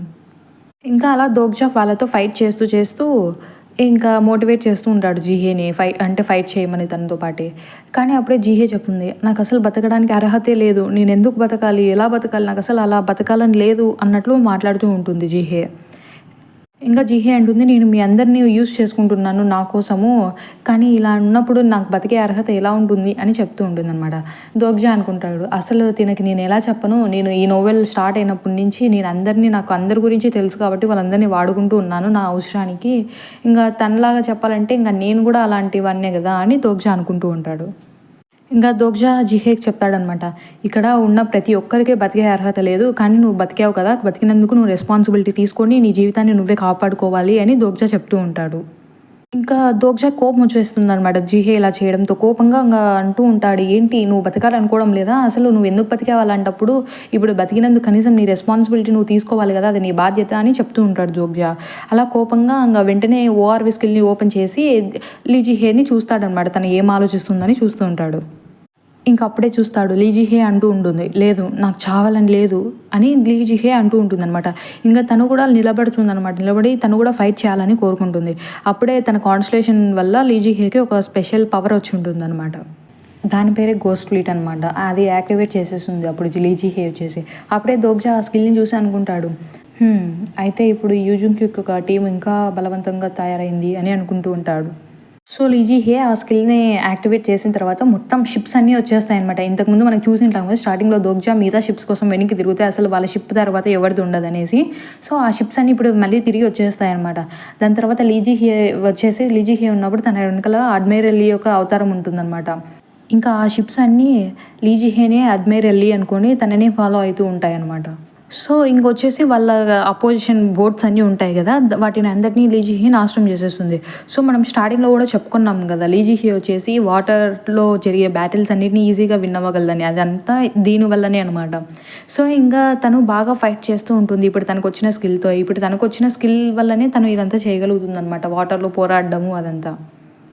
ఇంకా అలా దోగ్జా వాళ్ళతో ఫైట్ చేస్తూ చేస్తూ ఇంకా మోటివేట్ చేస్తూ ఉంటాడు జీహేని. ఫైట్ చేయమని తనతో పాటే. కానీ అప్పుడే జీహే చెప్తుంది, "నాకసలు బతకడానికి అర్హతే లేదు. నేనెందుకు బతకాలి? ఎలా బతకాలి? నాకసలు అలా బతకాలని లేదు" అన్నట్లు మాట్లాడుతూ ఉంటుంది జీహే. ఇంకా జీహే అంటుంది, "నేను మీ అందరిని యూజ్ చేసుకుంటున్నాను నా కోసము. కానీ ఇలా ఉన్నప్పుడు నాకు బతికే అర్హత ఎలా ఉంటుంది" అని చెప్తూ ఉంటుందనమాట. దోగ్జా అనుకుంటాడు, అసలు తినకి నేను ఎలా చెప్పను? నేను ఈ నోవెల్ స్టార్ట్ అయినప్పటి నుంచి నాకు అందరి గురించి తెలుసు కాబట్టి వాళ్ళందరినీ వాడుకుంటూ ఉన్నాను నా అవసరానికి. ఇంకా తనలాగా చెప్పాలంటే ఇంకా నేను కూడా అలాంటివన్నే కదా అని దోగ్జా అనుకుంటూ ఉంటాడు. ఇంకా దోగ్జా జిహేకి చెప్తాడనమాట, "ఇక్కడ ఉన్న ప్రతి ఒక్కరికి బతికే అర్హత లేదు. కానీ నువ్వు బతికావు కదా! బతికినందుకు నువ్వు రెస్పాన్సిబిలిటీ తీసుకొని నీ జీవితాన్ని నువ్వే కాపాడుకోవాలి" అని దోగ్జా చెప్తూ ఉంటాడు. ఇంకా దోగ్జా కోపం వచ్చేస్తుందనమాట జిహే ఇలా చేయడంతో. కోపంగా అంటూ ఉంటాడు, "ఏంటి నువ్వు బతకాలనుకోవడం లేదా? అసలు నువ్వు ఎందుకు బతికావు అలాంటప్పుడు? ఇప్పుడు బతికినందుకు కనీసం నీ రెస్పాన్సిబిలిటీ నువ్వు తీసుకోవాలి కదా! అది నీ బాధ్యత" అని చెప్తూ ఉంటాడు దోగ్జా. అలా కోపంగా వెంటనే ఓఆర్‌వి స్కిల్‌ని ఓపెన్ చేసి లీ జిహేని చూస్తాడనమాట. తను ఏం ఆలోచిస్తుందని చూస్తూ ఉంటాడు. ఇంకప్పుడే చూస్తాడు. లీ జిహే అంటూ ఉంటుంది, "లేదు నాకు చావాలని లేదు" అని లీ జిహే అంటూ ఉంటుందనమాట. ఇంక తను కూడా నిలబడుతుందనమాట. నిలబడి తను కూడా ఫైట్ చేయాలని కోరుకుంటుంది. అప్పుడే తన కాన్సంట్రేషన్ వల్ల లీ జిహేకి ఒక స్పెషల్ పవర్ వచ్చి ఉంటుందనమాట. దాని పేరే గోస్ట్ ఫ్లీట్ అనమాట. అది యాక్టివేట్ చేసేస్తుంది అప్పుడు లీ జిహే వచ్చేసి. అప్పుడే దోగ్జా ఆ స్కిల్‌ని చూసి అనుకుంటాడు, అయితే ఇప్పుడు యూజుంగ్‌క్యుక్ ఒక టీమ్ ఇంకా బలవంతంగా తయారైంది అని అనుకుంటూ ఉంటాడు. సో, లీజీ హే ఆ స్కిల్‌ని యాక్టివేట్ చేసిన తర్వాత మొత్తం షిప్స్ అన్నీ వచ్చేస్తాయనమాట. ఇంతకుముందు మనం చూసింటాం కదా! స్టార్టింగ్‌లో దోగ్జా మిగతా షిప్స్ కోసం వెనక్కి తిరిగితే అసలు వాళ్ళ షిప్ తర్వాత ఎవరిది ఉండదనేసి. సో, ఆ షిప్స్ అన్నీ ఇప్పుడు మళ్ళీ తిరిగి వచ్చేస్తాయనమాట. దాని తర్వాత లీజీ హే ఉన్నప్పుడు తన వెనకాల అడ్మైరల్ లీ యొక్క అవతారం ఉంటుందనమాట. ఇంకా ఆ షిప్స్ అన్నీ లీజీ హేనే అడ్మైరల్ లీ అనుకోని తననే ఫాలో అయితూ ఉంటాయనమాట. సో, ఇంకొచ్చేసి వాళ్ళ అపోజిషన్ బోట్స్ అన్నీ ఉంటాయి గదా! వాటిని అందరిని లీ జిహే నాశనం చేసేస్తుంది. సో, మనం స్టార్టింగ్‌లో గూడా చెప్పుకున్నాం గదా! లీ జిహే వచ్చేసి వాటర్‌లో జరిగే బ్యాటిల్స్ అన్నిటిని ఈజీగా విన్ అవ్వగలదని. అదంతా దీని వల్లనే అనమాట. సో, ఇంకా తను బాగా ఫైట్ చేస్తూ ఉంటుంది. ఇప్పుడు తనకొచ్చిన స్కిల్‌తో. ఇప్పుడు తనకొచ్చిన స్కిల్ వల్లనే తను ఇదంతా చేయగలుగుతుందనమాట. వాటర్‌లో పోరాడడము అదంతా.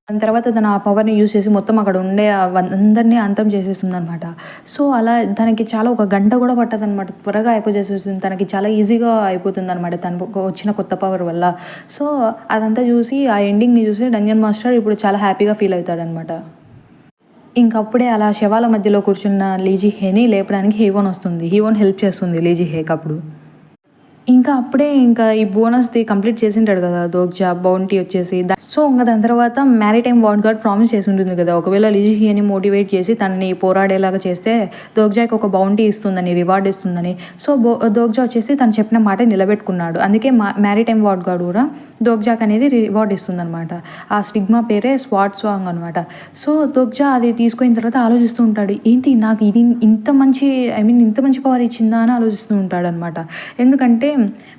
దాని తర్వాత తను ఆ పవర్‌ని యూజ్ చేసి మొత్తం అక్కడ ఉండే అందరిని అంతం చేసేస్తుందనమాట. సో, అలా తనకి చాలా ఒక గంట కూడా పట్టదనమాట. త్వరగా అయిపోజేసేస్తుంది. తనకి చాలా ఈజీగా అయిపోతుందనమాట తనకు వచ్చిన కొత్త పవర్ వల్ల. సో, అదంతా చూసి ఆ ఎండింగ్‌ని చూసి డంజన్ మాస్టర్ ఇప్పుడు చాలా హ్యాపీగా ఫీల్ అవుతాడనమాట. ఇంకప్పుడే అలా శవాల మధ్యలో కూర్చున్న లీ జిహేని లేపడానికి హీవోన్ వస్తుంది. హీవోన్ హెల్ప్ చేస్తుంది లీ జిహేకి అప్పుడు. ఇంకా అప్పుడే ఇంకా ఈ బోనస్ది కంప్లీట్ చేసింటాడు కదా దోగ్జా బౌంటీ వచ్చేసి. సో ఇంకా దాని తర్వాత మ్యారిటైమ్ వార్డ్ గార్డ్ ప్రామిస్ చేసి ఉంటుంది కదా, ఒకవేళ లీజిహిని మోటివేట్ చేసి తనని పోరాడేలాగా చేస్తే దోగ్జాకి ఒక బౌంటీ ఇస్తుందని, రివార్డ్ ఇస్తుందని. సో దోగ్జా వచ్చేసి తను చెప్పిన మాట నిలబెట్టుకున్నాడు. అందుకే మ్యారిటైమ్ వార్డ్ గార్డ్ కూడా దోగ్జాక్ అనేది రివార్డ్ ఇస్తుందన్నమాట. ఆ స్టిగ్మా పేరే స్వాట్ సాంగ్ అనమాట. సో దోగ్జా అది తీసుకున్న తర్వాత ఆలోచిస్తూ ఉంటాడు, ఏంటి నాకు ఇది ఇంత మంచి ఇంత మంచి పవర్ ఇచ్చిందా అని ఆలోచిస్తూ ఉంటాడు అనమాట. ఎందుకంటే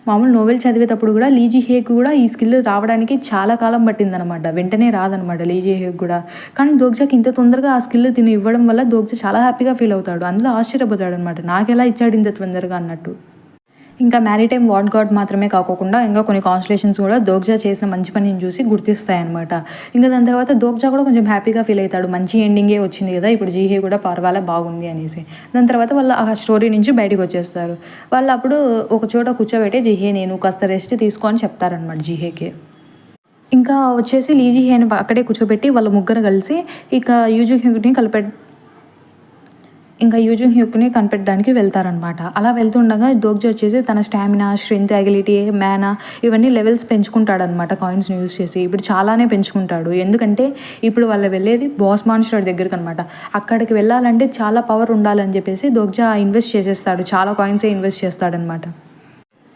మామూలు నోవెల్ చదివేటప్పుడు కూడా లీజిహేకి కూడా ఈ స్కిల్ రావడానికి చాలా కాలం పట్టిందనమాట, వెంటనే రాదనమాట లీజిహేకి కూడా. కానీ దోగ్జాకి ఇంత తొందరగా ఆ స్కిల్ తిని ఇవ్వడం వల్ల దోగ్జా చాలా హ్యాపీగా ఫీల్ అవుతాడు. అందులో ఆశ్చర్యపోతాడు అనమాట, నాకెలా ఇచ్చాడు ఇంత తొందరగా అన్నట్టు. ఇంకా మ్యారిటైమ్ వార్డ్ గార్డ్ మాత్రమే కాకుండా ఇంకా కొన్ని కాన్స్టలేషన్స్ కూడా దోగ్జా చేసిన మంచి పనిని చూసి గుర్తిస్తాయన్నమాట. ఇంకా దాని తర్వాత దోగ్జా కూడా కొంచెం హ్యాపీగా ఫీల్ అవుతాడు, మంచి ఎండింగే వచ్చింది కదా, ఇప్పుడు జీహే కూడా పర్వాలే బాగుంది అనేసి. దాని తర్వాత వాళ్ళు ఆ స్టోరీ నుంచి బయటకు వచ్చేస్తారు. వాళ్ళు అప్పుడు ఒక చోట కూర్చోబెట్టి జీహే నేను కాస్త రెస్ట్ తీసుకో అని చెప్తారనమాట జీహేకి. ఇంకా వచ్చేసి లీజిహేని అక్కడే కూర్చోబెట్టి వాళ్ళ ముగ్గురు కలిసి ఇక యూజుహ్యూని యూజుహ్యూని కనిపెట్టడానికి వెళ్తారనమాట. అలా వెళ్తుండగా దోగ్జా వచ్చేసి తన స్టామినా, స్ట్రెంత్, అగిలిటీ, మ్యానా ఇవన్నీ లెవెల్స్ పెంచుకుంటాడనమాట కాయిన్స్ని యూజ్ చేసి. ఇప్పుడు చాలానే పెంచుకుంటాడు, ఎందుకంటే ఇప్పుడు వాళ్ళు వెళ్ళేది బాస్ మాన్స్టర్ దగ్గరికి అనమాట. అక్కడికి వెళ్ళాలంటే చాలా పవర్ ఉండాలని చెప్పేసి దోగ్జా ఇన్వెస్ట్ చేసేస్తాడు, చాలా కాయిన్సే ఇన్వెస్ట్ చేస్తాడనమాట.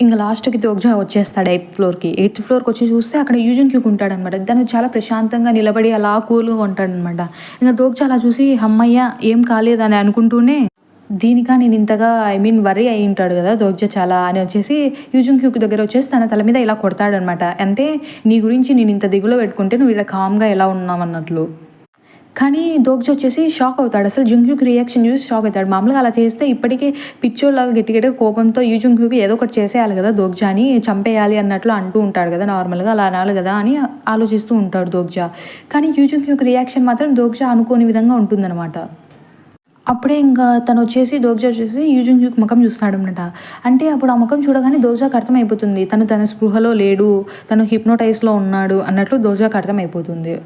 ఇంకా లాస్ట్కి దోగ్జా వచ్చేస్తాడు 8th ఫ్లోర్కి వచ్చి చూస్తే అక్కడ యూజుంగ్క్యూక్ ఉంటాడనమాట. తను చాలా ప్రశాంతంగా నిలబడి అలా కూల్గా ఉంటాడనమాట. ఇంకా దోగ్జా అలా చూసి అమ్మయ్య ఏం కాలేదని అనుకుంటూనే, దీనికా నేను ఇంతగా వరీ అయి ఉంటాడు కదా దోగ్జా చాలా అని వచ్చేసి యూజుంగ్క్యూక్ దగ్గర వచ్చేసి తన తల మీద ఇలా కొడతాడనమాట. అంటే నీ గురించి నేను ఇంత దిగులో పెట్టుకుంటే నువ్వు ఇలా కామ్గా ఎలా ఉన్నావు అన్నట్లు. కానీ దోగ్జా వచ్చేసి షాక్ అవుతాడు, అసలు జుంగ్క్యూక్ రియాక్షన్ చూసి షాక్ అవుతాడు. మామూలుగా అలా చేస్తే ఇప్పటికే పిచ్చోళ్ళగా గట్టిగా కోపంతో జుంగ్క్యూక్ ఏదో ఒకటి చేసేయాలి కదా దోగ్జాని, చంపేయాలి అన్నట్లు అంటూ ఉంటాడు కదా, నార్మల్గా అలా అనాలి కదా అని ఆలోచిస్తూ ఉంటాడు దోగ్జా. కానీ జుంగ్క్యూక్ రియాక్షన్ మాత్రం దోగ్జా అనుకోని విధంగా ఉంటుందన్నమాట. అప్పుడే ఇంకా తను వచ్చేసి దోగ్జా వచ్చేసి యూజుంగ్క్యూక్ ముఖం చూస్తాడు అనమాట. అంటే అప్పుడు ఆ ముఖం చూడగానే దోగ్జాకి అర్థమైపోతుంది తన స్పృహలో లేడు, తను హిప్నోటైజ్లో ఉన్నాడు అన్నట్లు దోగ్జాకి అర్థమైపోతుంది.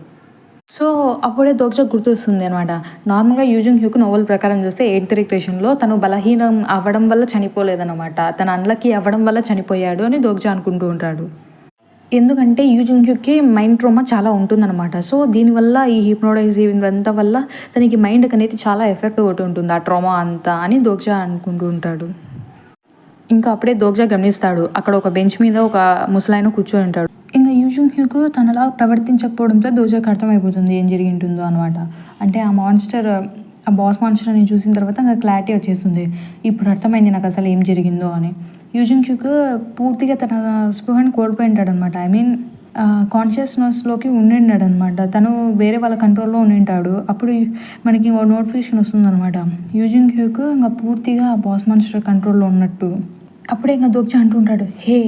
సో అప్పుడే దోగ్జా గుర్తొస్తుంది అనమాట. నార్మల్గా యూజుంగ్క్యూక్ నోవెల్ ప్రకారం చూస్తే 8th రిక్రేషన్లో తను బలహీనం అవ్వడం వల్ల చనిపోలేదన్నమాట, తను అన్లక్కీ అవ్వడం వల్ల చనిపోయాడు అని దోగ్జా అనుకుంటూ ఉంటాడు. ఎందుకంటే యూజుంగ్క్యూక్కి మైండ్ ట్రోమా చాలా ఉంటుందన్నమాట. సో దీనివల్ల ఈ హిప్నోటైజ్ ఇదంతా వల్ల తనకి మైండ్కి అనేది చాలా ఎఫెక్ట్ ఒకటి ఉంటుంది ఆ ట్రోమా అంతా అని దోగ్జా అనుకుంటూ ఉంటాడు. ఇంకా అప్పుడే దోగ్జా గమనిస్తాడు, అక్కడ ఒక బెంచ్ మీద ఒక ముసలాయన కూర్చొని ఉంటాడు. ఇంకా యూజుంగ్క్యూక్ తనలా ప్రవర్తించకపోవడంతో దోగ్జాకి అర్థమైపోతుంది ఏం జరిగి ఉంటుందో అనమాట. అంటే ఆ బాస్ మాన్స్టర్ అని చూసిన తర్వాత ఇంకా క్లారిటీ వచ్చేస్తుంది, ఇప్పుడు అర్థమైంది నాకు అసలు ఏం జరిగిందో అని. యూజుంగ్క్యూక్ పూర్తిగా తన స్పృహని కోల్పోయి ఉంటాడు అనమాట. కాన్షియస్నెస్లోకి ఉండిండాడు అనమాట. తను వేరే వాళ్ళ కంట్రోల్లో ఉండింటాడు. అప్పుడు మనకి నోటిఫికేషన్ వస్తుంది అనమాట, యూజుంగ్క్యూక్ ఇంకా పూర్తిగా బాస్ మాన్స్టర్ కంట్రోల్లో ఉన్నట్టు. అప్పుడే ఇంకా దోగ్జా అంటుంటాడు, హే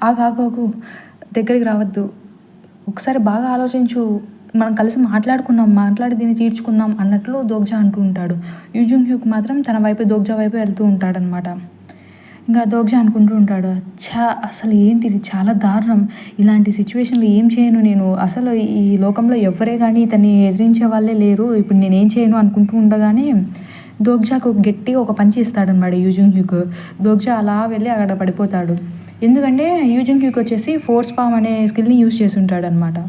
ఆగు దగ్గరికి రావద్దు, ఒకసారి బాగా ఆలోచించు, మనం కలిసి మాట్లాడి దీన్ని తీర్చుకుందాం అన్నట్లు దోగ్జా అంటూ ఉంటాడు. యూజుంగ్క్యూక్ మాత్రం తన వైపు దోగ్జా వైపు వెళ్తూ ఉంటాడనమాట. ఇంకా దోగ్జా అనుకుంటూ ఉంటాడు, అసలు ఏంటి ఇది చాలా దారుణం, ఇలాంటి సిచ్యువేషన్లో ఏం చేయను నేను, అసలు ఈ లోకంలో ఎవరే కానీ ఇతన్ని ఎదిరించే వాళ్ళే లేరు, ఇప్పుడు నేనేం చేయను అనుకుంటూ ఉండగానే దోగ్జాకు గట్టిగా ఒక పంచి ఇస్తాడనమాట యూజుంగ్క్యూక్. దోగ్జా అలా వెళ్ళి అక్కడ పడిపోతాడు. ఎందుకంటే యూజుంగ్క్యూక్ వచ్చేసి ఫోర్స్ పామ్ అనే స్కిల్ని యూజ్ చేసి ఉంటాడనమాట.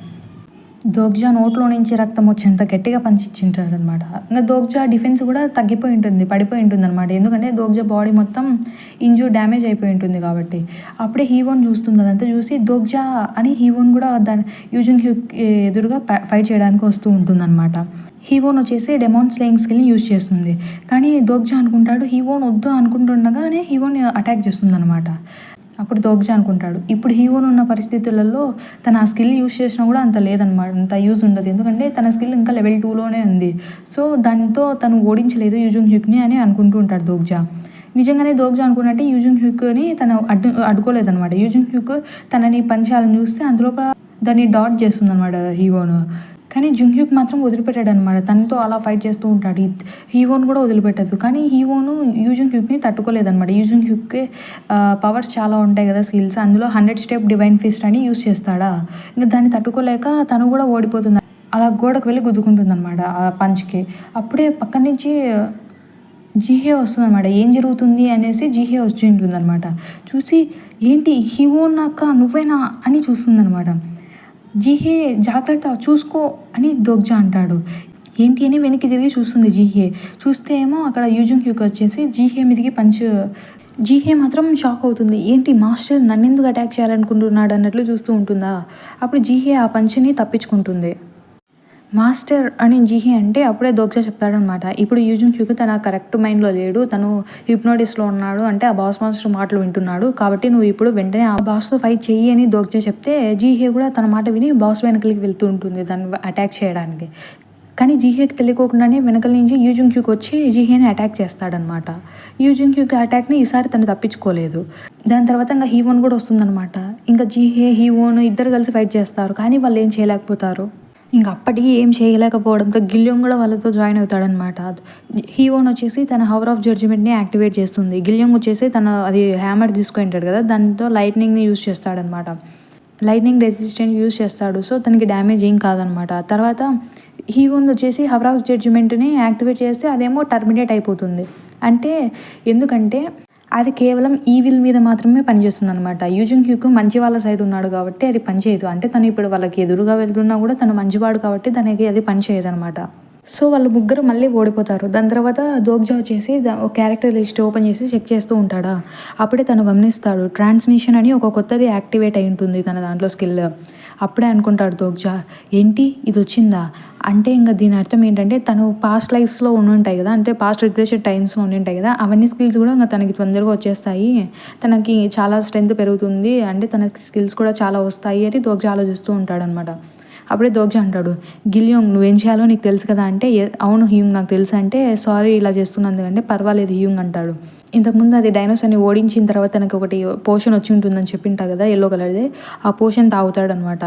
దోగ్జా నోట్లో నుంచి రక్తం వచ్చేంత గట్టిగా పంచిచ్చింటాడు అనమాట. ఇంకా దోగ్జా డిఫెన్స్ కూడా తగ్గిపోయి ఉంటుంది, పడిపోయి ఉంటుంది అనమాట. ఎందుకంటే దోగ్జా బాడీ మొత్తం డ్యామేజ్ అయిపోయి ఉంటుంది కాబట్టి. అప్పుడే హీవోన్ చూస్తుంది, అదంతా చూసి దోగ్జా అని హీవోన్ కూడా దాని యూజుంగ్క్యూక్ ఎదురుగా ఫైట్ చేయడానికి వస్తూ ఉంటుంది అనమాట. హీవోన్ వచ్చేసి డెమాన్ స్లేయింగ్ స్కిల్ని యూజ్ చేస్తుంది. కానీ దోగ్జా అనుకుంటాడు హీవోన్ వద్దు అనుకుంటుండగానే హీవోన్ అటాక్ చేస్తుంది అనమాట. అప్పుడు దోగ్జా అనుకుంటాడు, ఇప్పుడు హీవోన్ ఉన్న పరిస్థితులలో తన ఆ స్కిల్ యూజ్ చేసినా కూడా అంత లేదనమాట, అంత యూజ్ ఉండదు. ఎందుకంటే తన స్కిల్ ఇంకా లెవెల్ 2లోనే ఉంది. సో దానితో తను ఓడించలేదు యూజుంగ్క్యూక్ని అని అనుకుంటూ ఉంటాడు దోగ్జా. నిజంగానే దోగ్జా అనుకున్నట్టే యూజుంగ్క్యూక్ని తను అడ్డుకోలేదనమాట. యూజుంగ్క్యూక్ తనని పంచాలని చూస్తే అందులోపల దాన్ని డాట్ చేస్తుంది అనమాట హీవోను. కానీ జుంగ్క్యూక్ మాత్రం వదిలిపెట్టాడు అనమాట, తనతో అలా ఫైట్ చేస్తూ ఉంటాడు. హీవోన్ కూడా వదిలిపెట్టదు. కానీ హీవోను యూజుంగ్క్యూక్ని తట్టుకోలేదనమాట. యూజుంగ్క్యూక్కి పవర్స్ చాలా ఉంటాయి కదా స్కిల్స్, అందులో 100 స్టెప్ డివైన్ ఫిస్ట్ అని యూజ్ చేస్తాడా. ఇంకా దాన్ని తట్టుకోలేక తను కూడా ఓడిపోతుంది, అలా గోడకు వెళ్ళి గుద్దుకుంటుంది అనమాట ఆ పంచ్కి. అప్పుడే పక్క నుంచి జీహే వస్తుందన్నమాట. ఏం జరుగుతుంది అనేసి జీహే వచ్చి ఉంటుందన్నమాట. చూసి ఏంటి హివోన్ అక్క నువ్వేనా అని చూస్తుందన్నమాట. జీహే జాగ్రత్త చూసుకో అని దోగ్జా అంటాడు. ఏంటి అని వెనక్కి తిరిగి చూస్తుంది జీహే. చూస్తే ఏమో అక్కడ యూజుంగ్ హ్యూక్ వచ్చేసి జీహే మీదకి జీహే మాత్రం షాక్ అవుతుంది. ఏంటి మాస్టర్ నన్నెందుకు అటాక్ చేయాలనుకుంటున్నాడు అన్నట్లు చూస్తూ ఉంటుందా. అప్పుడు జీహే ఆ పంచ్ని తప్పించుకుంటుంది. మాస్టర్ అని జీహే అంటే అప్పుడే దోగ్జా చెప్తాడనమాట. ఇప్పుడు యూజుంగ్ హ్యూక్ తన కరెక్ట్ మైండ్లో లేడు, తను హిప్నోటిస్లో ఉన్నాడు, అంటే ఆ బాస్ మాస్టర్ మాటలు వింటున్నాడు, కాబట్టి నువ్వు ఇప్పుడు వెంటనే ఆ బాస్తో ఫైట్ చెయ్యి అని దోగ్జా చెప్తే జీహే కూడా తన మాట విని బాస్ వెనకలికి వెళ్తూ ఉంటుంది దాన్ని అటాక్ చేయడానికి. కానీ జీహేకి తెలియకోకుండానే వెనకల నుంచి యూజుంగ్ హ్యూక్ వచ్చి జీహేని అటాక్ చేస్తాడనమాట. యూజుంగ్ హ్యూక్ అటాక్ని ఈసారి తను తప్పించుకోలేదు. దాని తర్వాత ఇంకా హీవోన్ కూడా వస్తుందనమాట. ఇంకా జీహే హీవోన్ ఇద్దరు కలిసి ఫైట్ చేస్తారు, కానీ వాళ్ళు ఏం చేయలేకపోతారు. ఇంక అప్పటికి ఏం చేయలేకపోవడంతో గిల్యోంగ్ కూడా వాళ్ళతో జాయిన్ అవుతాడనమాట. హీవోన్ వచ్చేసి తన హవర్ ఆఫ్ జడ్జిమెంట్ని యాక్టివేట్ చేస్తుంది. గిల్యోంగ్ వచ్చేసి అది హ్యామర్ తీసుకుంటాడు కదా, దాంతో లైట్నింగ్ని యూజ్ చేస్తాడనమాట. లైట్నింగ్ రెసిస్టెంట్ యూజ్ చేస్తాడు, సో తనకి డ్యామేజ్ ఏం కాదనమాట. తర్వాత హీవోన్ వచ్చేసి హవర్ ఆఫ్ జడ్జిమెంట్ని యాక్టివేట్ చేస్తే అదేమో టర్మినేట్ అయిపోతుంది. ఎందుకంటే అది కేవలం ఈవిల్ మీద మాత్రమే పనిచేస్తుంది అనమాట. యూజుంగ్ హ్యూక్ మంచి వాళ్ళ సైడ్ ఉన్నాడు కాబట్టి అది పనిచేయదు. అంటే తను ఇప్పుడు వాళ్ళకి ఎదురుగా వెళ్తున్నా కూడా తను మంచివాడు కాబట్టి తనకి అది పనిచేయదు అనమాట. సో వాళ్ళు ముగ్గురు మళ్ళీ ఓడిపోతారు. దాని తర్వాత దోగ్జా వచ్చేసి ఒక క్యారెక్టర్ లిస్ట్ ఓపెన్ చేసి చెక్ చేస్తూ ఉంటాడా. అప్పుడే తను గమనిస్తాడు ట్రాన్స్మిషన్ అని ఒక కొత్తది యాక్టివేట్ అయి ఉంటుంది తన దాంట్లో స్కిల్. అప్పుడే అనుకుంటాడు దోగ్జా, ఏంటి ఇది వచ్చిందా అంటే ఇంకా దీని అర్థం ఏంటంటే తను పాస్ట్ లైఫ్స్లో ఉంటాయి కదా, అంటే పాస్ట్ రిగ్రెషన్ టైమ్స్లో ఉంటాయి కదా, అవన్నీ స్కిల్స్ కూడా ఇంకా తనకి తొందరగా వచ్చేస్తాయి, తనకి చాలా స్ట్రెంత్ పెరుగుతుంది, అంటే తనకి స్కిల్స్ కూడా చాలా వస్తాయి అని దోగ్జా ఆలోచిస్తూ ఉంటాడనమాట. అప్పుడే దోగ్జా అంటాడు, గిల్యోంగ్ నువ్వేం చేయాలో నీకు తెలుసు కదా అంటే, అవును హ్యూంగ్ నాకు తెలుసు అంటే, సారీ ఇలా చేస్తున్నందుకు అంటే, పర్వాలేదు హ్యూంగ్ అంటాడు. ఇంతకుముందు అది డైనోసార్ని ఓడించిన తర్వాత తనకి ఒకటి పోషన్ వచ్చి ఉంటుందని చెప్పింటా కదా ఎల్లో కలర్ది, ఆ పోషన్ తాగుతాడనమాట.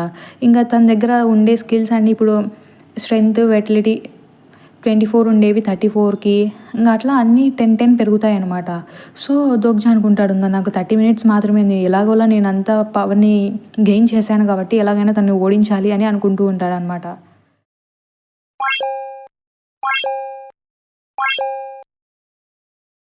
ఇంకా తన దగ్గర ఉండే స్కిల్స్ అన్నీ ఇప్పుడు స్ట్రెంగ్త్ వెటిలిటీ 24 ఉండేవి 34కి, ఇంకా అట్లా అన్నీ 10 పెరుగుతాయి అనమాట. సో దోగ్జా అనుకుంటాడు, ఇంకా నాకు 30 మినిట్స్ మాత్రమే, ఎలాగోలా నేను అంత పవర్ని గెయిన్ చేశాను కాబట్టి ఎలాగైనా తను ఓడించాలి అని అనుకుంటూ ఉంటాడనమాట.